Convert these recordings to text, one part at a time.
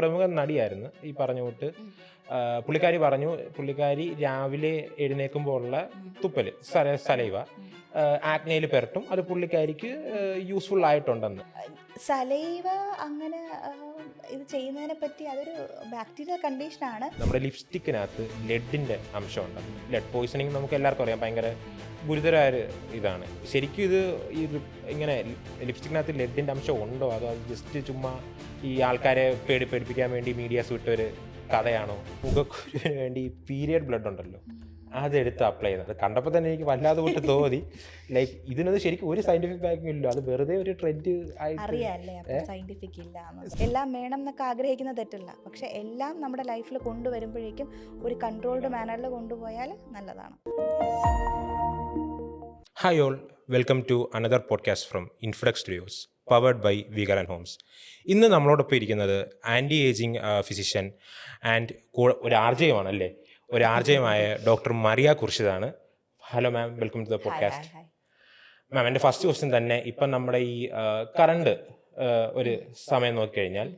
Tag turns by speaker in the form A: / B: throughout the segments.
A: പ്രമുഖ നടിയായിരുന്നു ഈ പറഞ്ഞ കൂട്ട്. പുള്ളിക്കാരി പറഞ്ഞു, പുള്ളിക്കാരി രാവിലെ എഴുന്നേൽക്കുമ്പോൾ ഉള്ള തുപ്പല് സലൈവ ആക്നയിൽ പെരട്ടും, അത് പുള്ളിക്കാരിക്ക് യൂസ്ഫുൾ ആയിട്ടുണ്ടെന്ന്.
B: സലൈവ അങ്ങനെ ഇത് ചെയ്യുന്നതിനെ പറ്റി അതൊരു ബാക്ടീരിയൽ കണ്ടീഷനാണ്.
A: നമ്മുടെ ലിപ്സ്റ്റിക്കിനകത്ത് ലെഡിൻ്റെ അംശമുണ്ട്. ലെഡ് പോയ്സണിങ് നമുക്ക് എല്ലാവർക്കും അറിയാം, ഭയങ്കര ഗുരുതരമായ ഇതാണ്. ശരിക്കും ഇത് ഇങ്ങനെ ലിപ്സ്റ്റിക്കിനകത്ത് ലെഡിൻ്റെ അംശം ഉണ്ടോ, അതോ ജസ്റ്റ് ചുമ്മാ ഈ ആൾക്കാരെ പേടിപ്പിക്കാൻ വേണ്ടി മീഡിയാസ് വിട്ടൊരു കഥയാണോ? മുഖക്കുരുവിന് വേണ്ടി പീരിയഡ് ബ്ലഡ് ഉണ്ടല്ലോ, അതെടുത്ത് അപ്ലൈ ചെയ്യുന്നത് കണ്ടപ്പോൾ തന്നെ എനിക്ക് വല്ലാതെ തൊട്ട് തോന്നി. ലൈക്ക് ഇതിനത് ശരിക്കും ഒരു സയന്റിഫിക് ബാക്കിംഗ് ഇല്ല, അത് വെറുതെ ഒരു ട്രെൻഡ് ആയിട്ട്.
B: അറിയാല്ലേ സയന്റിഫിക് ഇല്ല. എല്ലാം വേണം എന്നൊക്കെ ആഗ്രഹിക്കുന്ന തെറ്റല്ല, പക്ഷെ എല്ലാം നമ്മുടെ ലൈഫിൽ കൊണ്ടുവരുമ്പോഴേക്കും ഒരു കൺട്രോൾഡ് മാനറിൽ കൊണ്ടുപോയാൽ നല്ലതാണ്.
A: Hi all, welcome to another podcast from Influx Studios, powered by വികലൻ ഹോംസ്. ഇന്ന് നമ്മളോടൊപ്പം ഇരിക്കുന്നത് ആൻറ്റി ഏജിങ് ഫിസിഷ്യൻ ആൻഡ് ഒരു ആർജയുമാണ് അല്ലേ, ഒരു ആർജയുമായ ഡോക്ടർ മറിയ ഖുർഷിദാണ്. Hello ma'am, welcome to the podcast. Ma'am, എൻ്റെ ഫസ്റ്റ് ക്വസ്റ്റ്യൻ തന്നെ, ഇപ്പം നമ്മുടെ ഈ കറണ്ട് ഒരു സമയം നോക്കിക്കഴിഞ്ഞാൽ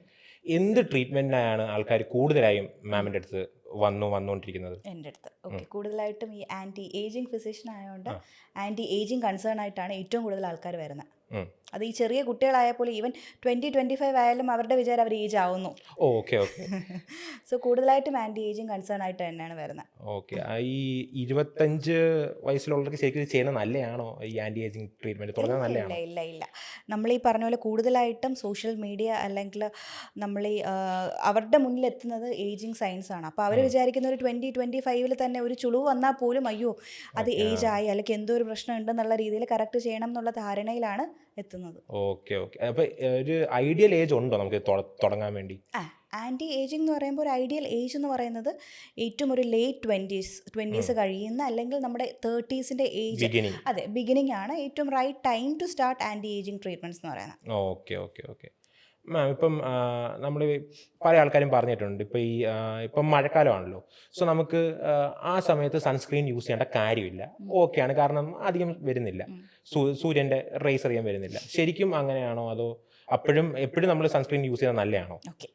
A: എന്ത് ട്രീറ്റ്മെൻറ്റിനാണ് ആൾക്കാർ കൂടുതലായും മാമിൻ്റെ അടുത്ത് വന്നുകൊണ്ടിരിക്കുന്നത്?
B: എൻ്റെ അടുത്ത് കൂടുതലായിട്ടും ഈ ആൻറ്റി ഏജിങ് ഫിസിഷ്യൻ ആയതുകൊണ്ട് ആൻറ്റി ഏജിങ് കൺസേൺ ആയിട്ടാണ് ഏറ്റവും കൂടുതൽ ആൾക്കാർ വരുന്നത്. അത് ഈ ചെറിയ കുട്ടികളായപ്പോൾ ഈവൻ 20-25 ആയാലും അവരുടെ വിചാരം അവർ ഏജ് ആവുന്നു.
A: Okay okay.
B: സോ കൂടുതലായിട്ടും ആൻറ്റി ഏജിങ് കൺസേൺ ആയിട്ട് തന്നെയാണ് വരുന്നത്.
A: ഓക്കെ. ഈ 25 വയസ്സിലുള്ളവർക്ക് ശരിക്കും ചെയ്യുന്നത് നല്ലതാണോ ഈ ആൻറ്റി ഏജിങ് ട്രീറ്റ്മെൻറ്റ്? തുടങ്ങുന്നത് നല്ലതാണോ?
B: ഇല്ല. നമ്മൾ ഈ പറഞ്ഞ പോലെ കൂടുതലായിട്ടും സോഷ്യൽ മീഡിയ അല്ലെങ്കിൽ നമ്മൾ ഈ അവരുടെ മുന്നിൽ എത്തുന്നത് ഏജിങ് സയൻസ് ആണ്. അപ്പോൾ അവർ വിചാരിക്കുന്ന ഒരു 20-25 തന്നെ ഒരു ചുളിവ് വന്നാൽ പോലും അയ്യോ അത് ഏജ് ആയി, അല്ലെങ്കിൽ എന്തോ ഒരു പ്രശ്നം ഉണ്ടെന്നുള്ള രീതിയിൽ കറക്റ്റ് ചെയ്യണം എന്നുള്ള ധാരണയിലാണ് എത്തുന്നത്.
A: Okay okay. അപ്പോൾ ഒരു ഐഡിയൽ ഏജ് ഉണ്ടോ നമുക്ക് തുടങ്ങാൻ വേണ്ടി?
B: ആൻറ്റി ഏജിങ് എന്ന് പറയുമ്പോൾ ഒരു ഐഡിയൽ ഏജ് എന്ന് പറയുന്നത് ഏറ്റവും ഒരു ലേറ്റ് 20s കഴിയുന്ന, അല്ലെങ്കിൽ നമ്മുടെ 30s ഏജ്, അതെ ബിഗിനിങ് ആണ് ഏറ്റവും right time to start anti aging treatments എന്ന് പറയുന്നത്.
A: Okay okay okay. മാം, ഇപ്പം നമ്മൾ പല ആൾക്കാരും പറഞ്ഞിട്ടുണ്ട്, ഇപ്പം മഴക്കാലമാണല്ലോ, സോ നമുക്ക് ആ സമയത്ത് സൺസ്ക്രീൻ യൂസ് ചെയ്യേണ്ട കാര്യമില്ല. ഓക്കെയാണ്, കാരണം അധികം വരുന്നില്ല, സൂര്യൻ്റെ റേസ് അറിയാൻ വരുന്നില്ല. ശരിക്കും അങ്ങനെയാണോ, അതോ എപ്പോഴും നമ്മൾ സൺസ്ക്രീൻ യൂസ് ചെയ്യുന്നത് നല്ലതാണോ?
B: ഓക്കെ,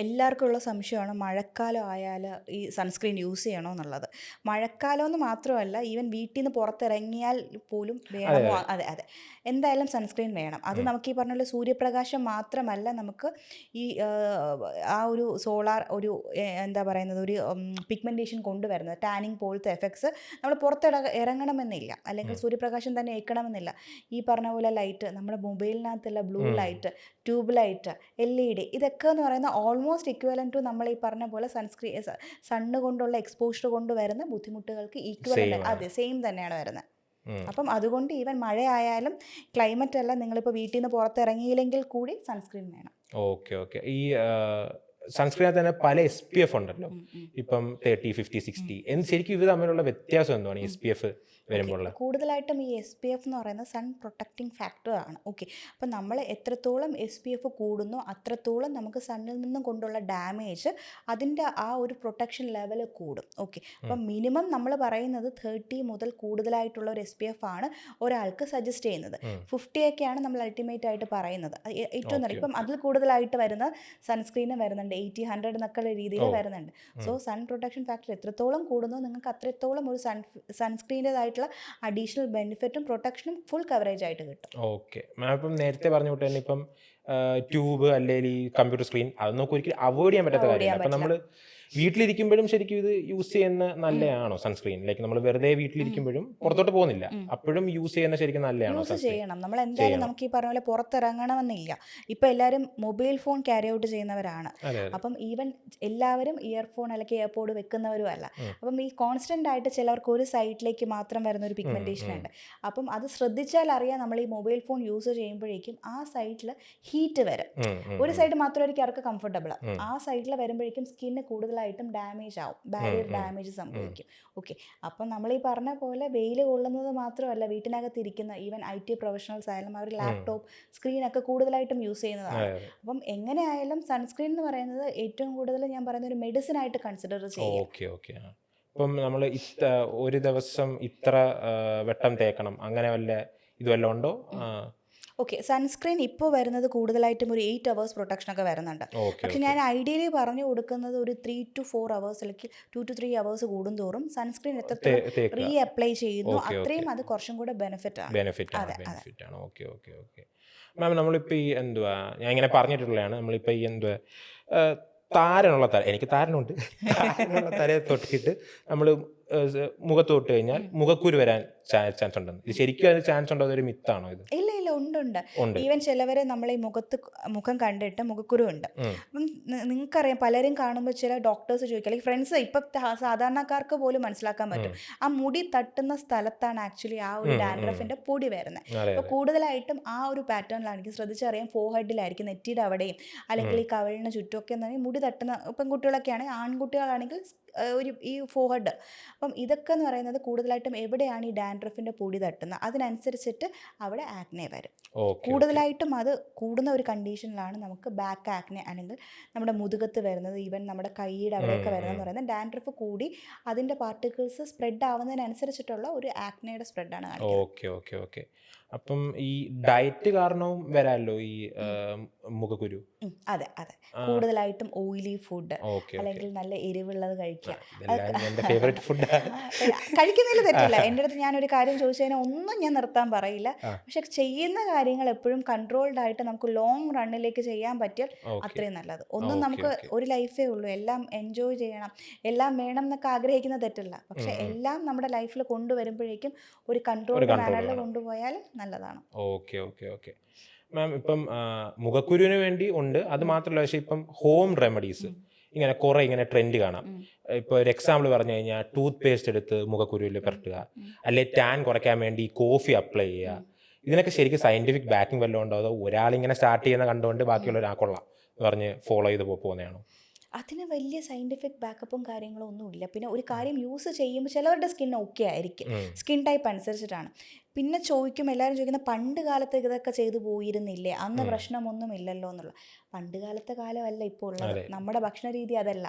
B: എല്ലാവർക്കും ഉള്ള സംശയമാണ് മഴക്കാലം ആയാൽ ഈ സൺസ്ക്രീൻ യൂസ് ചെയ്യണോ എന്നുള്ളത്. മഴക്കാലം എന്ന് മാത്രമല്ല, ഈവൻ വീട്ടിൽ നിന്ന് പുറത്തിറങ്ങിയാൽ പോലും വേണമോ? അതെ എന്തായാലും സൺസ്ക്രീൻ വേണം. അത് നമുക്ക് ഈ പറഞ്ഞ പോലെ സൂര്യപ്രകാശം മാത്രമല്ല, നമുക്ക് ഈ ആ ഒരു സോളാർ ഒരു എന്താ പറയുന്നത് ഒരു പിഗ്മെൻറ്റേഷൻ കൊണ്ടുവരുന്നത്, ടാനിങ് പോലത്തെ എഫക്ട്സ് നമ്മൾ ഇറങ്ങണമെന്നില്ല, അല്ലെങ്കിൽ സൂര്യപ്രകാശം തന്നെ ഏൽക്കണമെന്നില്ല. ഈ പറഞ്ഞ പോലെ ലൈറ്റ്, നമ്മുടെ മൊബൈലിനകത്തുള്ള blue light, tube light, LED, ഇതൊക്കെ എന്ന് പറയുന്ന ഓൾമോസ്റ്റ് ഇക്വലൻ ടു നമ്മൾ ഈ പറഞ്ഞ പോലെ സണ്ണ് കൊണ്ടുള്ള എക്സ്പോഷർ കൊണ്ട് വരുന്ന ബുദ്ധിമുട്ടുകൾക്ക് ഈക്വലൻ, അതെ സെയിം തന്നെയാണ് വരുന്നത്. അപ്പം അതുകൊണ്ട് ഈവൻ മഴയായാലും ക്ലൈമറ്റ് അല്ല, നിങ്ങളിപ്പോൾ വീട്ടിൽ നിന്ന് പുറത്തിറങ്ങിയില്ലെങ്കിൽ കൂടി സൺസ്ക്രീൻ വേണം.
A: Okay okay. ഈ സൺസ്ക്രീനിൽ തന്നെ പല SPF ഉണ്ടല്ലോ, ഇപ്പം 30, 50, 60. ശരിക്കും ഇത് തമ്മിലുള്ള വ്യത്യാസം എന്താണ് SPF വരുമ്പോൾ?
B: കൂടുതലായിട്ടും ഈ SPF എന്ന് പറയുന്നത് സൺ പ്രൊട്ടക്റ്റിംഗ് ഫാക്ടർ ആണ്. ഓക്കെ, അപ്പം നമ്മൾ എത്രത്തോളം SPF കൂടുന്നോ അത്രത്തോളം നമുക്ക് സണ്ണിൽ നിന്നും കൊണ്ടുള്ള ഡാമേജ്, അതിൻ്റെ ആ ഒരു പ്രൊട്ടക്ഷൻ ലെവൽ കൂടും. ഓക്കെ, അപ്പം മിനിമം നമ്മൾ പറയുന്നത് 30 മുതൽ കൂടുതലായിട്ടുള്ള ഒരു SPF ആണ് ഒരാൾക്ക് സജസ്റ്റ് ചെയ്യുന്നത്. 50 ഒക്കെയാണ് നമ്മൾ അൾട്ടിമേറ്റ് ആയിട്ട് പറയുന്നത് ഏറ്റവും നല്ല. ഇപ്പം അതിൽ കൂടുതലായിട്ട് വരുന്ന സൺസ്ക്രീന് വരുന്നുണ്ട് 80-100 എന്നൊക്കെ രീതിയിൽ വരുന്നുണ്ട്. സോ സൺ പ്രൊട്ടക്ഷൻ ഫാക്ടർ എത്രത്തോളം കൂടുന്നോ നിങ്ങൾക്ക് അത്രത്തോളം ഒരു സൺസ്ക്രീൻ്റെതായിട്ടുള്ള അഡീഷണൽ ബെനിഫിറ്റും പ്രൊട്ടക്ഷനും ഫുൾ കവറേജ് ആയിട്ട് കിട്ടും.
A: ഓക്കെ മാം, ഇപ്പം നേരത്തെ പറഞ്ഞു വിട്ട് തന്നെ ഇപ്പം ട്യൂബ് അല്ലെങ്കിൽ കമ്പ്യൂട്ടർ സ്ക്രീൻ അതൊന്നും ഒരിക്കലും അവോയ്ഡ് ചെയ്യാൻ പറ്റാത്ത കാര്യമാണ്. അപ്പം നമ്മൾ വീട്ടിലിരിക്കുമ്പോഴും ശരിക്കും ഇത് യൂസ് ചെയ്യുന്ന നല്ലതാണോ സൺസ്ക്രീൻ? ലൈക്ക് നമ്മൾ വെറുതെ വീട്ടിലിരിക്കുമ്പോഴും പുറത്തോട്ട് പോകുന്നില്ല, അപ്പോഴും യൂസ് ചെയ്യുന്ന ശരിക്കും നല്ലതാണോ?
B: യൂസ് ചെയ്യണം. നമ്മൾ എന്തായാലും നമുക്ക് ഈ പറഞ്ഞ പോലെ പുറത്തിറങ്ങണമെന്നില്ല. ഇപ്പം എല്ലാവരും മൊബൈൽ ഫോൺ ക്യാരി ഔട്ട് ചെയ്യുന്നവരാണ്. അപ്പം ഈവൻ എല്ലാവരും ഇയർഫോൺ അല്ലെങ്കിൽ എയർപോഡ് വെക്കുന്നവരും അല്ല. അപ്പം ഈ കോൺസ്റ്റന്റ് ആയിട്ട് ചിലർക്ക് ഒരു സൈഡിലേക്ക് മാത്രം വരുന്ന ഒരു പിഗ്മെന്റേഷൻ ഉണ്ട്. അപ്പം അത് ശ്രദ്ധിച്ചാൽ അറിയാം, നമ്മൾ ഈ മൊബൈൽ ഫോൺ യൂസ് ചെയ്യുമ്പോഴേക്കും ആ സൈഡിൽ ഹീറ്റ് വരും. ഒരു സൈഡ് മാത്രമായിരിക്കും അവർക്ക് കംഫർട്ടബിൾ, ആ സൈഡിൽ വരുമ്പോഴേക്കും സ്കിന്ന് കൂടുതലായിട്ടും ഡാമേജ് ആവും, ബാരിയർ ഡാമേജ് സംഭവിക്കും. ഓക്കെ, അപ്പം നമ്മൾ ഈ പറഞ്ഞ പോലെ വെയിൽ കൊള്ളുന്നത് മാത്രമല്ല, വീട്ടിനകത്ത് ഇരിക്കുന്ന ഈവൻ IT പ്രൊഫഷണൽസ് ആയാലും അവർ ലാപ്ടോപ്പ് സ്ക്രീനൊക്കെ കൂടുതലായിട്ടും യൂസ് ചെയ്യുന്നതാണ്. അപ്പം എങ്ങനെയായാലും സൺസ്ക്രീൻ എന്ന് പറയുന്നത് ഏറ്റവും കൂടുതൽ ഞാൻ പറയുന്ന ഒരു മെഡിസിൻ ആയിട്ട് കൺസിഡർ ചെയ്യും.
A: Okay okay. ഇപ്പം നമ്മൾ ഒരു ദിവസം ഇത്ര വട്ടം തേക്കണം അങ്ങനെ വല്ല ഇതുവല്ല ഉണ്ടോ?
B: ഓക്കെ, സൺസ്ക്രീൻ ഇപ്പോൾ വരുന്നത് കൂടുതലായിട്ടും ഒരു 8 hours പ്രൊട്ടക്ഷനൊക്കെ വരുന്നുണ്ട്.
A: ഓക്കെ
B: പക്ഷെ ഞാൻ ഐഡിയലി പറഞ്ഞു കൊടുക്കുന്നത് ഒരു 3 to 4 hours അല്ലെങ്കിൽ 2 to 3 hours കൂടുന്തോറും സൺസ്ക്രീൻ എത്രത്തോളം
A: തേക്കുക.
B: റീ അപ്ലൈ ചെയ്യുന്നു
A: ഓക്കെ ഓക്കെ
B: അത്രയും അത് കുറച്ചും കൂടെ ബെനിഫിറ്റ് ആണ്. അതെ അതെ.
A: ബെനിഫിറ്റ് ആണ്. Okay okay okay. മാം നമ്മളിപ്പോൾ ഈ എന്തുവാ ഞാൻ ഇങ്ങനെ പറഞ്ഞിട്ടുള്ളതാണ് നമ്മളിപ്പോൾ ഈ എന്തുവാ താരനുള്ള തല എനിക്ക് താരനുണ്ട് താരനുള്ള തലയെ തൊട്ടിട്ട് നമ്മൾ മുഖത്ത് തൊട്ട് കഴിഞ്ഞാൽ മുഖക്കുരു വരാൻ ചാൻസ് ഉണ്ടെന്ന് ഇത് ശരിക്കും അതിന് ചാൻസ് ഉണ്ടോ അതൊരു മിത്താണോ ഇത്?
B: ഇല്ല ഇല്ല, ഉണ്ട്.
A: ഉണ്ട്.
B: ഈവൻ ചിലവരെ നമ്മളെ മുഖം കണ്ടിട്ട് മുഖക്കുരു ഉണ്ട്. അപ്പം നിങ്ങൾക്കറിയാം, പലരും കാണുമ്പോൾ ചില ഡോക്ടേഴ്സ് ചോദിക്കുക, അല്ലെങ്കിൽ ഫ്രണ്ട്സ്, ഇപ്പം സാധാരണക്കാർക്ക് പോലും മനസ്സിലാക്കാൻ പറ്റും ആ മുടി തട്ടുന്ന സ്ഥലത്താണ് ആക്ച്വലി ആ ഒരു ഡാൻഡ്രഫിന്റെ പൊടി വരുന്നത്. അപ്പോൾ കൂടുതലായിട്ടും ആ ഒരു പാറ്റേണിലായിരിക്കും, ശ്രദ്ധിച്ചറിയാം, ഫോർഹെഡിലായിരിക്കും, നെറ്റിയുടെ അവിടെയും അല്ലെങ്കിൽ ഈ കവിളിന് ചുറ്റുമൊക്കെ എന്ന് മുടി തട്ടുന്ന പെൺകുട്ടികളൊക്കെ ആണെങ്കിൽ, ആൺകുട്ടികളാണെങ്കിൽ ഈ ഫോർഹെഡ്. അപ്പം ഇതൊക്കെ എന്ന് പറയുന്നത് കൂടുതലായിട്ടും എവിടെയാണ് ഈ ഡാൻഡ്രഫിന്റെ പൊടി തട്ടുന്നത് അതിനനുസരിച്ചിട്ട് അവിടെ ആക്നെ വരും. കൂടുതലായിട്ടും അത് കൂടുന്ന ഒരു കണ്ടീഷനിലാണ് നമുക്ക് ബാക്ക് ആക്നെ അല്ലെങ്കിൽ നമ്മുടെ മുതുകത്ത് വരുന്നത്, ഈവൻ നമ്മുടെ കൈയുടെ അവിടെയൊക്കെ വരുന്നതെന്ന് പറയുന്നത് ഡാൻഡ്രഫ് കൂടി അതിൻ്റെ പാർട്ടിക്കിൾസ് സ്പ്രെഡ് ആവുന്നതിനനുസരിച്ചിട്ടുള്ള ഒരു ആക്നയുടെ സ്പ്രെഡാണ് കാണിക്കുന്നത്.
A: Okay okay okay. അപ്പം ഈ ഡയറ്റ് കാരണവും വരാമല്ലോ ഈ മുഖക്കുരു?
B: അതെ അതെ, കൂടുതലായിട്ടും ഓയിലി ഫുഡ് അല്ലെങ്കിൽ നല്ല എരിവുള്ളത് കഴിക്കുക. കഴിക്കുന്നതിൽ തെറ്റില്ല. എൻ്റെ അടുത്ത് ഞാനൊരു കാര്യം ചോദിച്ചു കഴിഞ്ഞാൽ ഒന്നും ഞാൻ നിർത്താൻ പറയില്ല. പക്ഷെ ചെയ്യുന്ന കാര്യങ്ങൾ എപ്പോഴും കൺട്രോൾഡ് ആയിട്ട് നമുക്ക് ലോങ് റണ്ണിലേക്ക് ചെയ്യാൻ പറ്റിയാൽ അത്രയും നല്ലത്. ഒന്നും നമുക്ക് ഒരു ലൈഫേ ഉള്ളൂ, എല്ലാം എൻജോയ് ചെയ്യണം, എല്ലാം വേണം എന്നൊക്കെ ആഗ്രഹിക്കുന്ന തെറ്റില്ല. പക്ഷെ എല്ലാം നമ്മുടെ ലൈഫിൽ കൊണ്ടുവരുമ്പോഴേക്കും ഒരു കൺട്രോൾഡ് മാനറിൽ കൊണ്ടുപോയാൽ നല്ലതാണ്.
A: Okay okay okay. മാം ഇപ്പം മുഖക്കുരുവിന് വേണ്ടി ഉണ്ട്, അത് മാത്രമല്ല പക്ഷേ ഇപ്പം ഹോം റെമഡീസ് ഇങ്ങനെ കുറേ ഇങ്ങനെ ട്രെൻഡ് കാണാം. ഇപ്പോൾ ഒരു എക്സാമ്പിൾ പറഞ്ഞു കഴിഞ്ഞാൽ ടൂത്ത് പേസ്റ്റ് എടുത്ത് മുഖക്കുരുവിൽ പുരട്ടുക, അല്ലെ ടാൻ കുറയ്ക്കാൻ വേണ്ടി കോഫി അപ്ലൈ ചെയ്യുക. ഇതിനൊക്കെ ശരിക്കും സയന്റിഫിക് ബാക്കിംഗ് വല്ലതും ഉണ്ടോ, അതോ ഒരാളിങ്ങനെ സ്റ്റാർട്ട് ചെയ്യുന്ന കണ്ടുകൊണ്ട് ബാക്കിയുള്ളവർ കൊള്ളാം എന്ന് പറഞ്ഞ് ഫോളോ ചെയ്ത് പോകുന്നതാണോ?
B: അതിന് വലിയ സയൻറ്റിഫിക് ബാക്കപ്പും കാര്യങ്ങളും ഒന്നുമില്ല. പിന്നെ ഒരു കാര്യം യൂസ് ചെയ്യുമ്പോൾ ചിലവരുടെ സ്കിൻ ഓക്കെ ആയിരിക്കും, സ്കിൻ ടൈപ്പ് അനുസരിച്ചിട്ടാണ്. പിന്നെ എല്ലാവരും ചോദിക്കുന്ന പണ്ട് കാലത്ത് ഇതൊക്കെ ചെയ്തു പോയിരുന്നില്ലേ, അന്ന് പ്രശ്നമൊന്നുമില്ലല്ലോ എന്നുള്ള. പണ്ട് കാലത്തെ കാലമല്ല ഇപ്പോൾ ഉള്ളത്. നമ്മുടെ ഭക്ഷണ രീതി അതല്ല,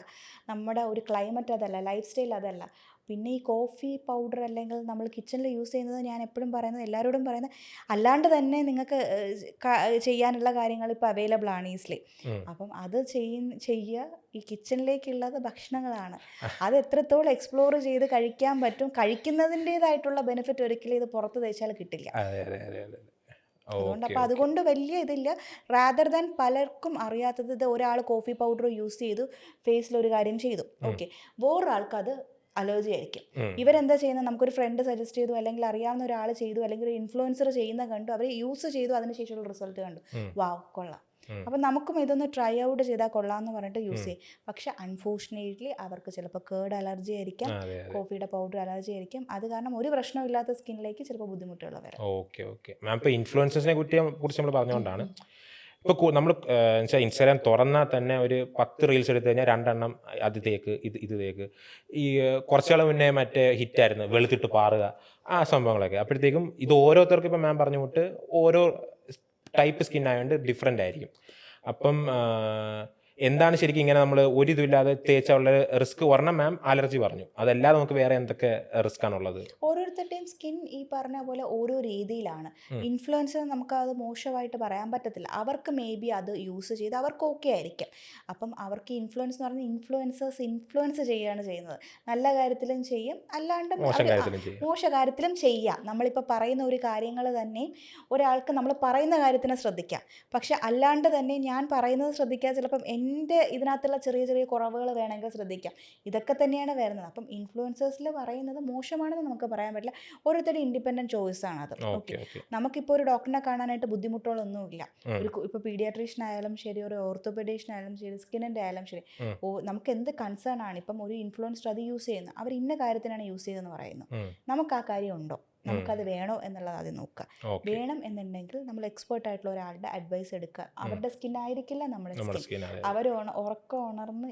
B: നമ്മുടെ ഒരു ക്ലൈമറ്റ് അതല്ല, ലൈഫ് സ്റ്റൈൽ അതല്ല. പിന്നെ ഈ കോഫി പൗഡർ അല്ലെങ്കിൽ നമ്മൾ കിച്ചണിൽ യൂസ് ചെയ്യുന്നത്, ഞാൻ എപ്പോഴും പറയുന്നത്, എല്ലാവരോടും പറയുന്നത്, അല്ലാണ്ട് തന്നെ നിങ്ങൾക്ക് ചെയ്യാനുള്ള കാര്യങ്ങൾ ഇപ്പോൾ അവൈലബിൾ ആണ് ഈസിലി. അപ്പം അത് ചെയ്യുക. ഈ കിച്ചണിലേക്കുള്ളത് ഭക്ഷണങ്ങളാണ്, അത് എത്രത്തോളം എക്സ്പ്ലോർ ചെയ്ത് കഴിക്കാൻ പറ്റും, കഴിക്കുന്നതിൻ്റെതായിട്ടുള്ള ബെനിഫിറ്റ് ഒരിക്കലും ഇത് പുറത്ത് തേച്ചാൽ കിട്ടില്ല. അതുകൊണ്ട് അപ്പോൾ അതുകൊണ്ട് വലിയ ഇതില്ല. റാദർ ദാൻ പലർക്കും അറിയാത്തത്, ഇത് ഒരാൾ കോഫി പൗഡർ യൂസ് ചെയ്തു ഫേസിലൊരു കാര്യം ചെയ്തു, ഓക്കെ, വേറൊരാൾക്ക് അത് അലർജി ആയിരിക്കും. ഇവരെന്താ ചെയ്യുന്നത്, നമുക്കൊരു ഫ്രണ്ട് സജസ്റ്റ് ചെയ്തു, അല്ലെങ്കിൽ അറിയാവുന്ന ഒരാൾ ചെയ്തു, അല്ലെങ്കിൽ ഒരു ഇൻഫ്ലുവൻസർ ചെയ്യുന്ന കണ്ടു, അവർ യൂസ് ചെയ്തു, അതിനുശേഷമുള്ള റിസൾട്ട് കണ്ടു, വാവ് കൊള്ളാം, അപ്പം നമുക്കും ഇതൊന്ന് ട്രൈ ഔട്ട് ചെയ്താൽ കൊള്ളാമെന്ന് പറഞ്ഞിട്ട് യൂസ് ചെയ്യും. പക്ഷെ അൺഫോർച്ചുനേറ്റ്ലി അവർക്ക് ചിലപ്പോൾ കേർഡ് അലർജി ആയിരിക്കാം, കോഫിയുടെ പൗഡർ അലർജി ആയിരിക്കും. അത് കാരണം ഒരു പ്രശ്നമില്ലാത്ത സ്കിന്നിലേക്ക് ചിലപ്പോൾ ബുദ്ധിമുട്ടുകൾ വരാം.
A: ഓക്കെ ഓക്കെ മാം, ഇപ്പോൾ ഇൻഫ്ലുവൻസേഴ്സിനെ കുറിച്ച് നമ്മൾ പറഞ്ഞുകൊണ്ടാണ്, ഇപ്പോൾ നമ്മൾ വെച്ചാൽ ഇൻസ്റ്റാഗ്രാം തുറന്നാൽ തന്നെ ഒരു 10 റീൽസ് എടുത്തു കഴിഞ്ഞാൽ 2 എണ്ണം അത് തേക്ക് ഇത് തേക്ക്. ഈ കുറച്ചാൾ മുന്നേ മറ്റേ ഹിറ്റായിരുന്നു വെളുത്തിട്ട് പാറുക, ആ സംഭവങ്ങളൊക്കെ. അപ്പോഴത്തേക്കും ഇത് ഓരോരുത്തർക്കും ഇപ്പം മാം പറഞ്ഞു വിട്ട് ഓരോ ടൈപ്പ് സ്കിൻ ആയതുകൊണ്ട് ഡിഫറെൻ്റ് ആയിരിക്കും. അപ്പം എന്താണ് ശരിക്കും ഇങ്ങനെ നമ്മൾ ഒരു ഇതുമില്ലാതെ തേച്ചുള്ള റിസ്ക്? ഒരെണ്ണം മാം അലർജി പറഞ്ഞു, അതല്ലാതെ നമുക്ക് വേറെ എന്തൊക്കെ റിസ്ക് ആണുള്ളത്?
B: ഓരോരുത്തരുടെയും സ്കിൻ ഈ പറഞ്ഞ പോലെ ഓരോ രീതിയിലാണ്. ഇൻഫ്ലുവൻസർ നമുക്ക് അത് മോശമായിട്ട് പറയാൻ പറ്റത്തില്ല. അവർക്ക് മേ ബി അത് യൂസ് ചെയ്ത് അവർക്ക് ഓക്കെ ആയിരിക്കും. അപ്പം അവർക്ക് ഇൻഫ്ലുവൻസ് എന്ന് പറഞ്ഞാൽ ഇൻഫ്ലുവൻസ് ചെയ്യുകയാണ് ചെയ്യുന്നത്. നല്ല കാര്യത്തിലും ചെയ്യും, അല്ലാണ്ട് മോശ കാര്യത്തിലും ചെയ്യാം. നമ്മളിപ്പോൾ പറയുന്ന ഒരു കാര്യങ്ങൾ തന്നെ ഒരാൾക്ക് നമ്മൾ പറയുന്ന കാര്യത്തിന് ശ്രദ്ധിക്കാം, പക്ഷെ അല്ലാണ്ട് തന്നെ ഞാൻ പറയുന്നത് ശ്രദ്ധിക്കുക, ചിലപ്പം എൻ്റെ ഇതിനകത്തുള്ള ചെറിയ ചെറിയ കുറവുകൾ വേണമെങ്കിൽ ശ്രദ്ധിക്കാം. ഇതൊക്കെ തന്നെയാണ് വരുന്നത്. അപ്പം ഇൻഫ്ലുവൻസേഴ്സിൽ പറയുന്നത് മോശമാണെന്ന് നമുക്ക് പറയാൻ പറ്റില്ല. ഓരോരുത്തരുടെ ഇൻഡിപെൻഡൻറ്റ് ചോയ്സാണ് അത്. ഓക്കെ, നമുക്കിപ്പോൾ ഒരു ഡോക്ടറിനെ കാണാനായിട്ട് ബുദ്ധിമുട്ടുകളൊന്നുമില്ല. ഇപ്പോൾ പീഡിയാട്രീഷ്യൻ ആയാലും ശരി, ഒരു ഓർത്തോപെഡീഷ്യൻ ആയാലും ശരി, സ്കിന്നിൻ്റെ ആയാലും ശരി, നമുക്ക് എന്ത് കൺസേൺ ആണ്. ഇപ്പം ഒരു ഇൻഫ്ലുവൻസർ അത് യൂസ് ചെയ്യുന്നത്, അവർ ഇന്ന കാര്യത്തിനാണ് യൂസ് ചെയ്തതെന്ന് പറയുന്നു, നമുക്ക് ആ കാര്യം ഉണ്ടോ, നമുക്കത് വേണോ എന്നുള്ളത് ആദ്യം നോക്കുക. വേണം എന്നുണ്ടെങ്കിൽ നമ്മൾ എക്സ്പേർട്ട് ആയിട്ടുള്ള ഒരാളുടെ അഡ്വൈസ് എടുക്കുക. അവരുടെ സ്കിൻ ആയിരിക്കില്ല നമ്മുടെ സ്കിൻ, അവർ ഉറക്കം ഉണർന്ന്